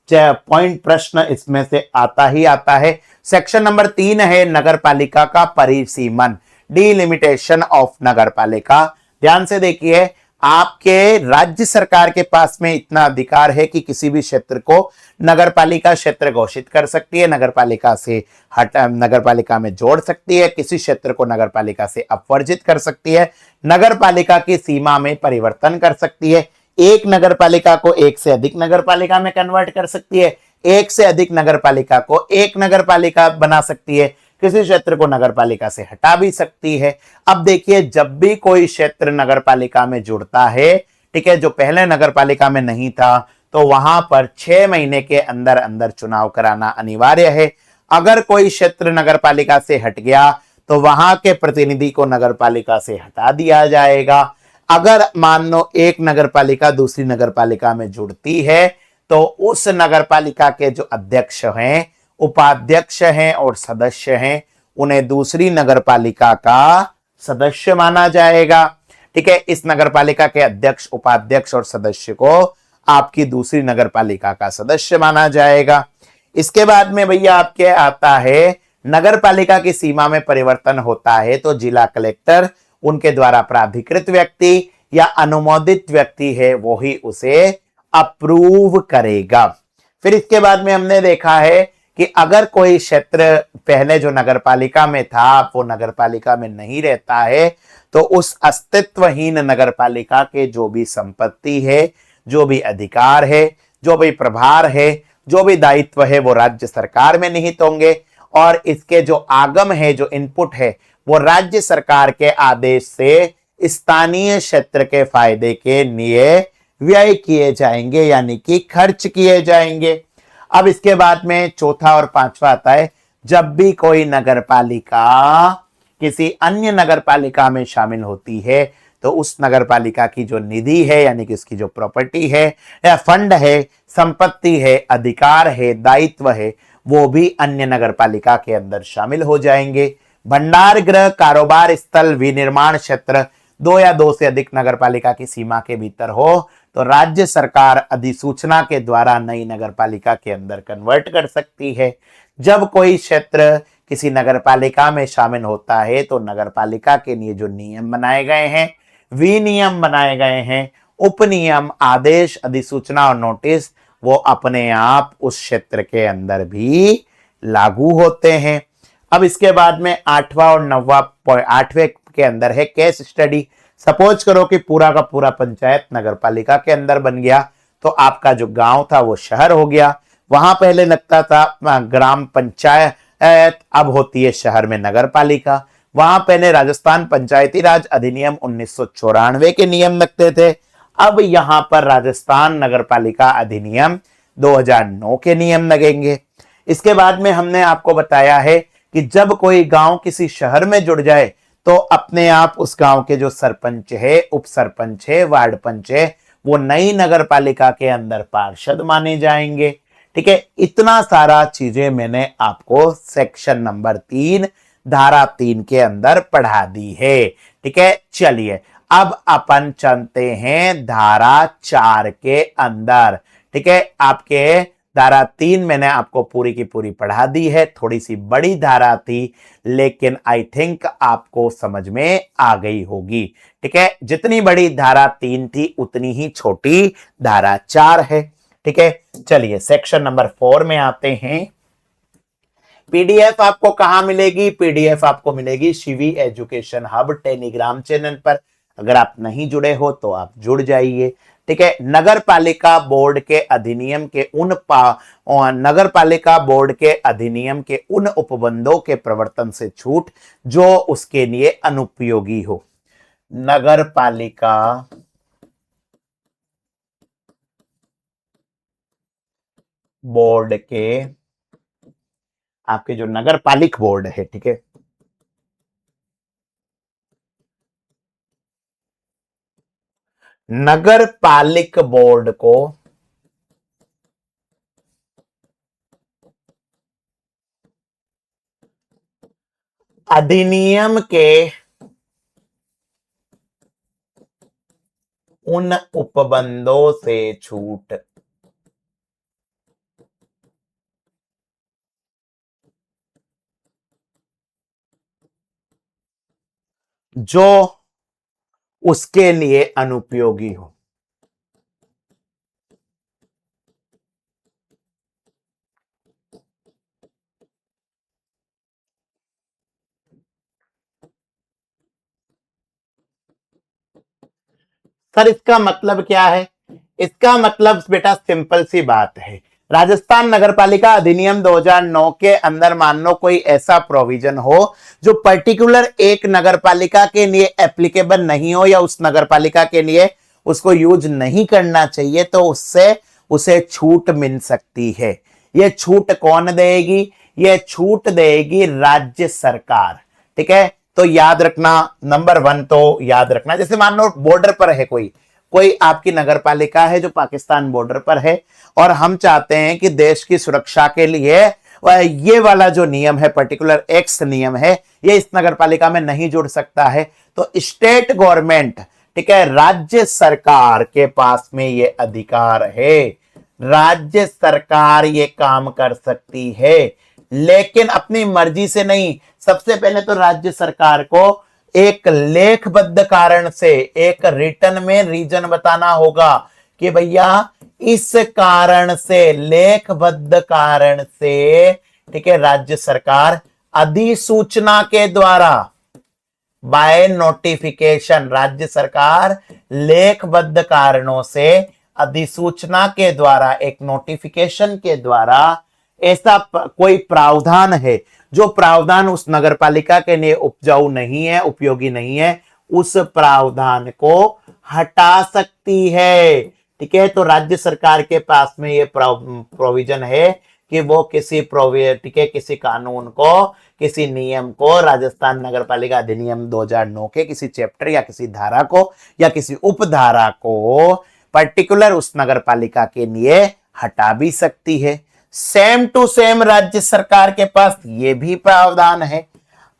पॉइंट प्रश्न इसमें से आता ही आता है। सेक्शन नंबर 3 है नगर पालिका का परिसीमन, डिलिमिटेशन ऑफ नगर पालिका। ध्यान से देखिए, आपके राज्य सरकार के पास में इतना अधिकार है कि किसी भी क्षेत्र को नगरपालिका क्षेत्र घोषित कर सकती है, नगरपालिका से नगरपालिका में जोड़ सकती है, किसी क्षेत्र को नगरपालिका से अपवर्जित कर सकती है, नगरपालिका की सीमा में परिवर्तन कर सकती है, एक नगरपालिका को एक से अधिक नगरपालिका में कन्वर्ट कर सकती है, एक से अधिक नगरपालिका को एक नगरपालिका बना सकती है, किसी क्षेत्र को नगरपालिका से हटा भी सकती है। अब देखिए, जब भी कोई क्षेत्र नगरपालिका में जुड़ता है, ठीक है, जो पहले नगरपालिका में नहीं था, तो वहां पर 6 महीने के अंदर अंदर चुनाव कराना अनिवार्य है। अगर कोई क्षेत्र नगरपालिका से हट गया तो वहां के प्रतिनिधि को नगरपालिका से हटा दिया जाएगा। अगर मान लो एक नगरपालिका दूसरी नगरपालिका में जुड़ती है तो उस नगरपालिका के जो अध्यक्ष हैं, उपाध्यक्ष हैं और सदस्य हैं, उन्हें दूसरी नगरपालिका का सदस्य माना जाएगा। ठीक है, इस नगरपालिका के अध्यक्ष, उपाध्यक्ष और सदस्य को आपकी दूसरी नगरपालिका का सदस्य माना जाएगा। इसके बाद में भैया आपके आता है, नगरपालिका की सीमा में परिवर्तन होता है तो जिला कलेक्टर, उनके द्वारा प्राधिकृत व्यक्ति या अनुमोदित व्यक्ति है, वो ही उसे अप्रूव करेगा। फिर इसके बाद में हमने देखा है कि अगर कोई क्षेत्र पहले जो नगरपालिका में था वो नगरपालिका में नहीं रहता है तो उस अस्तित्वहीन नगरपालिका के जो भी संपत्ति है, जो भी अधिकार है, जो भी प्रभार है, जो भी दायित्व है, वो राज्य सरकार में निहित होंगे और इसके जो आगम है, जो इनपुट है, वो राज्य सरकार के आदेश से स्थानीय क्षेत्र के फायदे के लिए व्यय किए जाएंगे, यानी कि खर्च किए जाएंगे। अब इसके बाद में चौथा और पांचवा आता है, जब भी कोई नगरपालिका किसी अन्य नगरपालिका में शामिल होती है तो उस नगरपालिका की जो निधि है, यानी कि उसकी जो प्रॉपर्टी है या फंड है, संपत्ति है, अधिकार है, दायित्व है, वो भी अन्य नगरपालिका के अंदर शामिल हो जाएंगे। भंडार गृह, कारोबार स्थल, विनिर्माण क्षेत्र 2 या 2 से अधिक नगरपालिका की सीमा के भीतर हो तो राज्य सरकार अधिसूचना के द्वारा नई नगरपालिका के अंदर कन्वर्ट कर सकती है। जब कोई क्षेत्र किसी नगरपालिका में शामिल होता है तो नगरपालिका के लिए जो नियम बनाए गए हैं, विनियम बनाए गए हैं, उपनियम, आदेश, अधिसूचना और नोटिस, वो अपने आप उस क्षेत्र के अंदर भी लागू होते हैं। अब इसके बाद में 8वां और 8वें के अंदर है केस स्टडी। सपोज करो कि पूरा का पूरा पंचायत नगरपालिका के अंदर बन गया तो आपका जो गांव था वो शहर हो गया। वहां पहले लगता था ग्राम पंचायत, अब होती है शहर में नगरपालिका। वहां पहले राजस्थान पंचायती राज अधिनियम 1994 के नियम लगते थे, अब यहां पर राजस्थान नगरपालिका अधिनियम 2009 के नियम लगेंगे। इसके बाद में हमने आपको बताया है कि जब कोई गांव किसी शहर में जुड़ जाए तो अपने आप उस गांव के जो सरपंच है, उप सरपंच है, वार्ड पंच है, वो नई नगरपालिका के अंदर पार्षद माने जाएंगे। ठीक है, इतना सारा चीजें मैंने आपको सेक्शन नंबर 3 धारा 3 के अंदर पढ़ा दी है। ठीक है, चलिए अब अपन चलते हैं धारा 4 के अंदर। ठीक है, आपके धारा 3 मैंने आपको पूरी की पूरी पढ़ा दी है। थोड़ी सी बड़ी धारा थी लेकिन आई थिंक आपको समझ में आ गई होगी। ठीक है, जितनी बड़ी धारा 3 थी उतनी ही छोटी धारा 4 है। ठीक है, चलिए सेक्शन नंबर 4 में आते हैं। पीडीएफ आपको कहां मिलेगी? पीडीएफ आपको मिलेगी Shivi education hub Telegram channel पर। अगर आप नहीं जुड़े हो तो आप जुड़ जाइए। ठीक है, नगर पालिका बोर्ड के अधिनियम के नगर पालिका बोर्ड के अधिनियम के उन उपबंधों के प्रवर्तन से छूट जो उसके लिए अनुपयोगी हो। नगर पालिका बोर्ड के, आपके जो नगर पालिक बोर्ड है, ठीक है, नगर पालिक बोर्ड को अधिनियम के उन उपबंधों से छूट जो उसके लिए अनुपयोगी हो। सर इसका मतलब क्या है? इसका मतलब बेटा सिंपल सी बात है, राजस्थान नगरपालिका अधिनियम 2009 के अंदर मान लो कोई ऐसा प्रोविजन हो जो पर्टिकुलर एक नगरपालिका के लिए एप्लीकेबल नहीं हो या उस नगरपालिका के लिए उसको यूज नहीं करना चाहिए, तो उससे उसे छूट मिल सकती है। ये छूट कौन देगी? ये छूट देगी राज्य सरकार। ठीक है, तो याद रखना, नंबर वन तो याद रखना, जैसे मान लो बॉर्डर पर है कोई कोई आपकी नगरपालिका है जो पाकिस्तान बॉर्डर पर है, और हम चाहते हैं कि देश की सुरक्षा के लिए ये वाला जो नियम है, पर्टिकुलर एक्स नियम है, ये इस नगरपालिका में नहीं जुड़ सकता है, तो स्टेट गवर्नमेंट, ठीक है, राज्य सरकार के पास में ये अधिकार है। राज्य सरकार ये काम कर सकती है, लेकिन अपनी मर्जी से नहीं। सबसे पहले तो राज्य सरकार को एक लेखबद्ध कारण से, एक रिटर्न में रीजन बताना होगा कि भैया इस कारण से, लेखबद्ध कारण से, ठीक है, राज्य सरकार अधिसूचना के द्वारा, बाय नोटिफिकेशन, राज्य सरकार लेखबद्ध कारणों से अधिसूचना के द्वारा, एक नोटिफिकेशन के द्वारा, ऐसा कोई प्रावधान है जो प्रावधान उस नगरपालिका के लिए उपजाऊ नहीं है, उपयोगी नहीं है, उस प्रावधान को हटा सकती है। ठीक है, तो राज्य सरकार के पास में ये प्रोविजन है कि वो किसी ठीक है, किसी कानून को, किसी नियम को, राजस्थान नगरपालिका अधिनियम 2009 के किसी चैप्टर या किसी धारा को या किसी उपधारा को पर्टिकुलर उस नगरपालिका के लिए हटा भी सकती है। सेम टू सेम राज्य सरकार के पास ये भी प्रावधान है।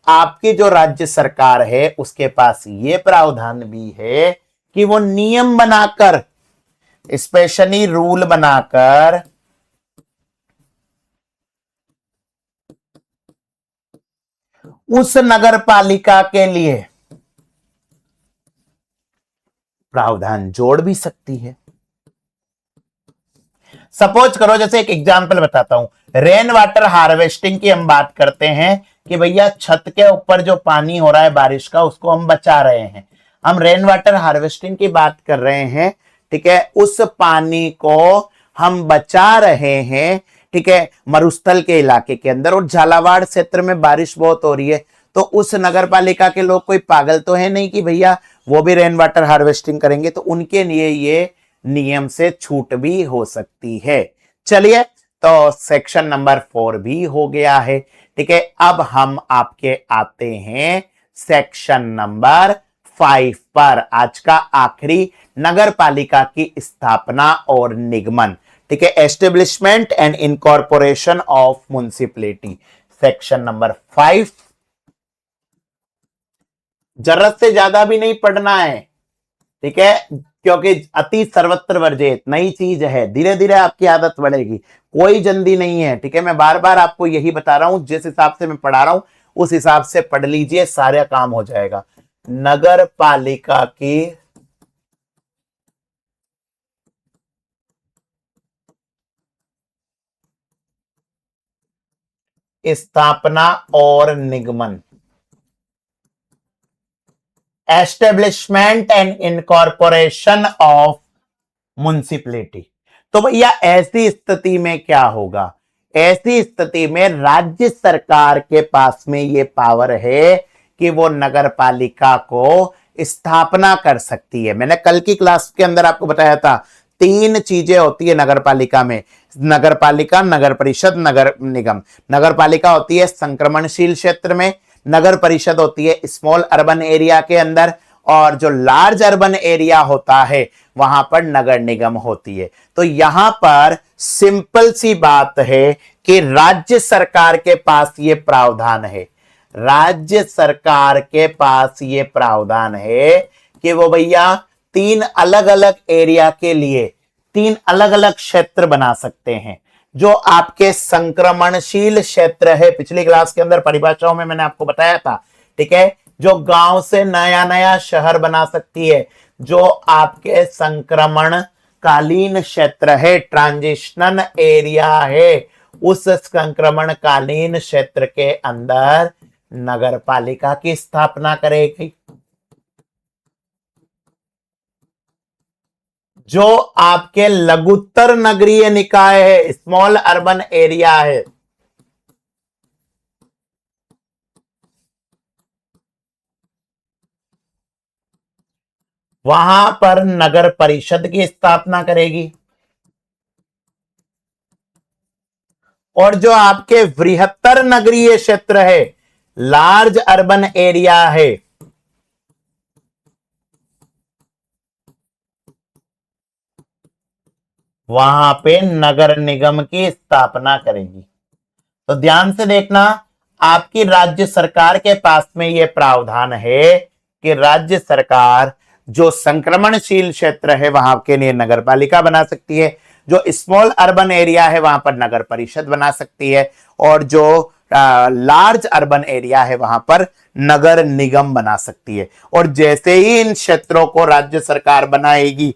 आपकी जो राज्य सरकार है उसके पास ये प्रावधान भी है कि वो नियम बनाकर, स्पेशली रूल बनाकर, उस नगर पालिका के लिए प्रावधान जोड़ भी सकती है। सपोज करो, जैसे एक एग्जांपल बताता हूं, रेन वाटर हार्वेस्टिंग की हम बात करते हैं कि भैया छत के ऊपर जो पानी हो रहा है बारिश का, उसको हम बचा रहे हैं, हम रेन वाटर हार्वेस्टिंग की बात कर रहे हैं। ठीक है, उस पानी को हम बचा रहे हैं, ठीक है, मरुस्थल के इलाके के अंदर, और झालावाड़ क्षेत्र में बारिश बहुत हो रही है, तो उस नगर पालिका के लोग कोई पागल तो है नहीं कि भैया वो भी रेन वाटर हार्वेस्टिंग करेंगे, तो उनके लिए ये नियम से छूट भी हो सकती है। चलिए, तो सेक्शन नंबर 4 भी हो गया है। ठीक है, अब हम आपके आते हैं सेक्शन नंबर 5 पर, आज का आखिरी, नगर पालिका की स्थापना और निगमन। ठीक है, establishment and incorporation of municipality, section number 5। जरूरत से ज्यादा भी नहीं पढ़ना है, ठीक है, क्योंकि अति सर्वत्र वर्जित नई चीज है, धीरे धीरे आपकी आदत बढ़ेगी, कोई जल्दी नहीं है। ठीक है, मैं बार बार आपको यही बता रहा हूं, जिस हिसाब से मैं पढ़ा रहा हूं उस हिसाब से पढ़ लीजिए, सारा काम हो जाएगा। नगर पालिका की स्थापना और निगमन, establishment and incorporation of municipality. तो भैया ऐसी स्थिति में क्या होगा, ऐसी स्थिति में राज्य सरकार के पास में ये पावर है कि वो नगर पालिका को स्थापना कर सकती है। मैंने कल की क्लास के अंदर आपको बताया था तीन चीजें होती है नगर पालिका में, नगर पालिका, नगर परिषद, नगर निगम। नगर पालिका होती है संक्रमणशील क्षेत्र में, नगर परिषद होती है स्मॉल अर्बन एरिया के अंदर, और जो लार्ज अर्बन एरिया होता है वहां पर नगर निगम होती है। तो यहां पर सिंपल सी बात है कि राज्य सरकार के पास ये प्रावधान है, राज्य सरकार के पास ये प्रावधान है कि वो भैया तीन अलग अलग एरिया के लिए तीन अलग अलग क्षेत्र बना सकते हैं। जो आपके संक्रमणशील क्षेत्र है, पिछली क्लास के अंदर परिभाषाओं में मैंने आपको बताया था, ठीक है, जो गांव से नया नया शहर बना सकती है, जो आपके संक्रमण कालीन क्षेत्र है, ट्रांजिशनल एरिया है, उस संक्रमण कालीन क्षेत्र के अंदर नगर पालिका की स्थापना करेगी। जो आपके लघुत्तर नगरीय निकाय है, स्मॉल अर्बन एरिया है, वहां पर नगर परिषद की स्थापना करेगी। और जो आपके बृहत्तर नगरीय क्षेत्र है, लार्ज अर्बन एरिया है, वहां पे नगर निगम की स्थापना करेगी। तो ध्यान से देखना, आपकी राज्य सरकार के पास में यह प्रावधान है कि राज्य सरकार जो संक्रमणशील क्षेत्र है वहां के लिए नगर पालिका बना सकती है, जो स्मॉल अर्बन एरिया है वहां पर नगर परिषद बना सकती है, और जो लार्ज अर्बन एरिया है वहां पर नगर निगम बना सकती है। और जैसे ही इन क्षेत्रों को राज्य सरकार बनाएगी,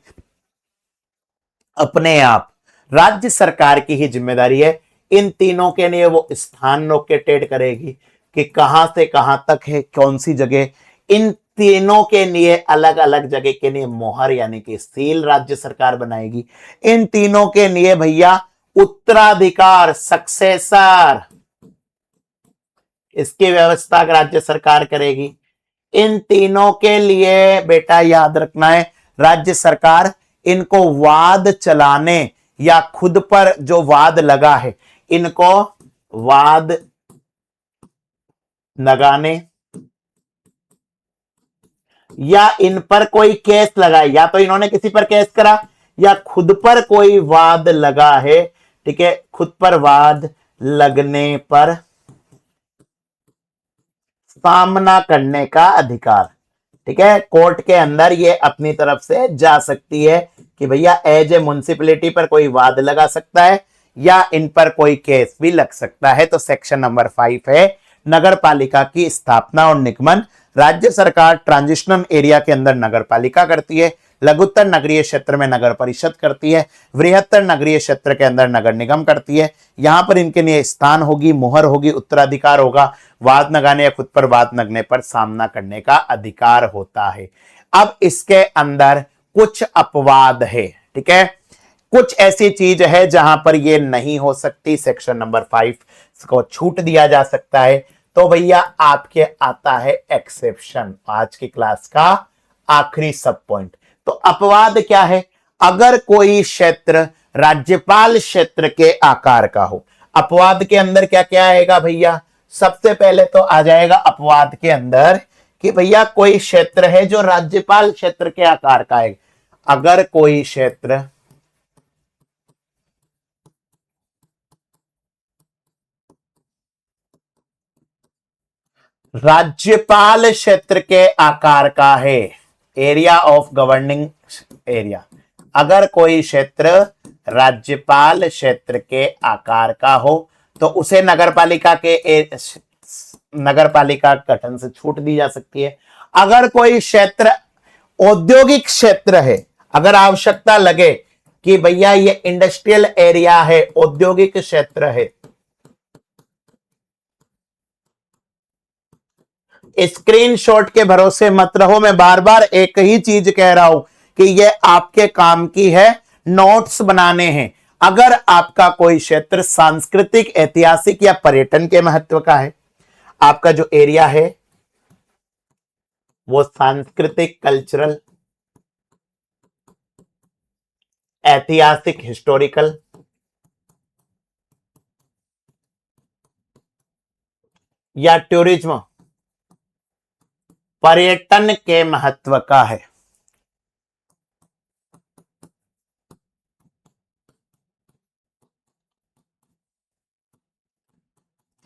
अपने आप राज्य सरकार की ही जिम्मेदारी है, इन तीनों के लिए वो स्थान लोकेटेड करेगी कि कहां से कहां तक है, कौन सी जगह। इन तीनों के लिए अलग अलग जगह के लिए मोहर यानी कि सील राज्य सरकार बनाएगी। इन तीनों के लिए भैया उत्तराधिकार, सक्सेसर, इसकी व्यवस्था राज्य सरकार करेगी। इन तीनों के लिए बेटा याद रखना है, राज्य सरकार इनको वाद चलाने या खुद पर जो वाद लगा है, इनको वाद लगाने या इन पर कोई केस लगाए, या तो इन्होंने किसी पर केस करा या खुद पर कोई वाद लगा है, ठीक है, खुद पर वाद लगने पर सामना करने का अधिकार, ठीक है, कोर्ट के अंदर ये अपनी तरफ से जा सकती है कि भैया एज ए म्युनिसिपैलिटी पर कोई वाद लगा सकता है या इन पर कोई केस भी लग सकता है। तो सेक्शन नंबर 5 है नगर पालिका की स्थापना और निगमन। राज्य सरकार ट्रांजिशनल एरिया के अंदर नगर पालिका करती है, लघुत्तर नगरीय क्षेत्र में नगर परिषद करती है, बृहत्तर नगरीय क्षेत्र के अंदर नगर निगम करती है। यहां पर इनके लिए स्थान होगी, मुहर होगी, उत्तराधिकार होगा, वाद लगाने या खुद पर वाद लगने पर सामना करने का अधिकार होता है। अब इसके अंदर कुछ अपवाद है, ठीक है, कुछ ऐसी चीज है जहां पर ये नहीं हो सकती, सेक्शन नंबर 5 को छूट दिया जा सकता है। तो भैया आपके आता है एक्सेप्शन, आज की क्लास का आखिरी सब पॉइंट। तो अपवाद क्या है? अगर कोई क्षेत्र राज्यपाल क्षेत्र के आकार का हो। अपवाद के अंदर क्या क्या आएगा भैया? सबसे पहले तो आ जाएगा अपवाद के अंदर कि भैया कोई क्षेत्र है जो राज्यपाल क्षेत्र के आकार का है। अगर कोई क्षेत्र राज्यपाल क्षेत्र के आकार का है, एरिया ऑफ गवर्निंग एरिया, अगर कोई क्षेत्र राज्यपाल क्षेत्र के आकार का हो तो उसे नगरपालिका गठन से छूट दी जा सकती है। अगर कोई क्षेत्र औद्योगिक क्षेत्र है, अगर आवश्यकता लगे कि भैया ये इंडस्ट्रियल एरिया है, औद्योगिक क्षेत्र है, स्क्रीनशॉट के भरोसे मत रहो, मैं बार बार एक ही चीज कह रहा हूं कि ये आपके काम की है, नोट्स बनाने हैं। अगर आपका कोई क्षेत्र सांस्कृतिक, ऐतिहासिक या पर्यटन के महत्व का है, आपका जो एरिया है वो सांस्कृतिक, कल्चरल, ऐतिहासिक, हिस्टोरिकल या टूरिज्म, पर्यटन के महत्व का है।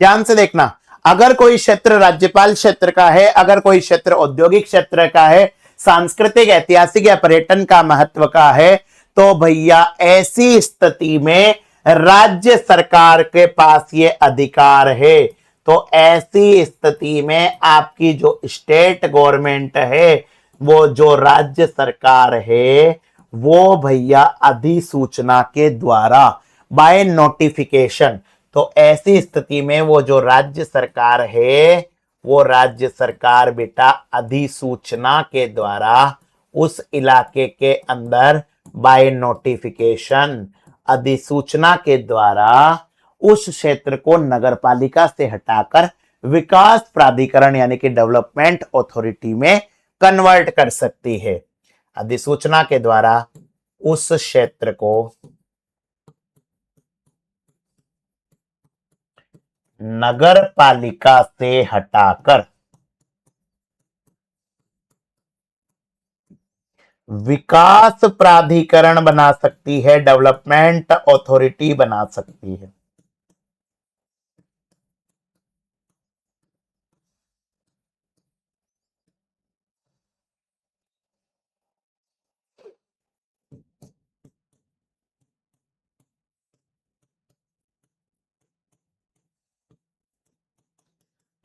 ध्यान से देखना, अगर कोई क्षेत्र राज्यपाल क्षेत्र का है, अगर कोई क्षेत्र औद्योगिक क्षेत्र का है, सांस्कृतिक, ऐतिहासिक या पर्यटन का महत्व का है, तो भैया ऐसी स्थिति में राज्य सरकार के पास ये अधिकार है। तो ऐसी स्थिति में आपकी जो स्टेट गवर्नमेंट है, वो जो राज्य सरकार है, वो भैया अधिसूचना के द्वारा, बाय नोटिफिकेशन, तो ऐसी स्थिति में वो जो राज्य सरकार है, वो राज्य सरकार बेटा अधिसूचना के द्वारा उस इलाके के अंदर बाय नोटिफिकेशन, अधिसूचना के द्वारा उस क्षेत्र को नगरपालिका से हटाकर विकास प्राधिकरण यानी कि डेवलपमेंट अथॉरिटी में कन्वर्ट कर सकती है। अधिसूचना के द्वारा उस क्षेत्र को नगर पालिका से हटाकर विकास प्राधिकरण बना सकती है, डेवलपमेंट अथॉरिटी बना सकती है।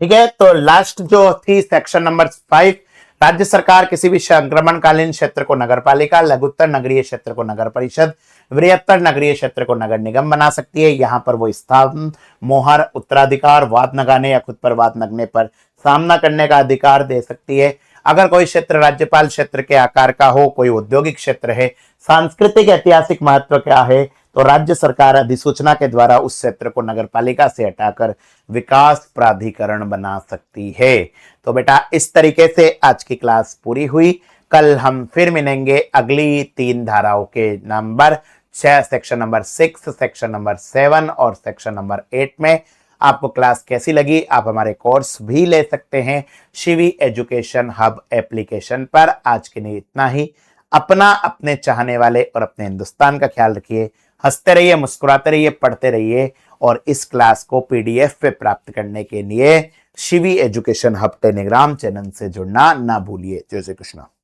ठीक है, तो लास्ट जो थी सेक्शन नंबर 5, राज्य सरकार किसी भी संक्रमणकालीन क्षेत्र को नगरपालिका, लघुत्तर नगरीय क्षेत्र को नगर परिषद, वृहत्तर नगरीय क्षेत्र को नगर निगम बना सकती है। यहां पर वो स्थान, मोहर, उत्तराधिकार, वाद लगाने या खुद पर वाद लगने पर सामना करने का अधिकार दे सकती है। अगर कोई क्षेत्र राज्यपाल क्षेत्र के आकार का हो, कोई औद्योगिक क्षेत्र है, सांस्कृतिक ऐतिहासिक महत्व क्या है, तो राज्य सरकार अधिसूचना के द्वारा उस क्षेत्र को नगरपालिका से हटाकर विकास प्राधिकरण बना सकती है। तो बेटा इस तरीके से आज की क्लास पूरी हुई। कल हम फिर मिलेंगे अगली 3 धाराओं के number 6, section number 6, section number 7 और सेक्शन नंबर 8 में। आपको क्लास कैसी लगी, आप हमारे कोर्स भी ले सकते हैं शिवी एजुकेशन हब एप्लीकेशन पर। आज के लिए इतना ही। अपना, अपने चाहने वाले और अपने हिंदुस्तान का ख्याल रखिए। हंसते रहिए, मुस्कुराते रहिए, पढ़ते रहिए और इस क्लास को पीडीएफ पे प्राप्त करने के लिए Shivi education hub Telegram channel से जुड़ना ना भूलिए। जय श्री कृष्ण।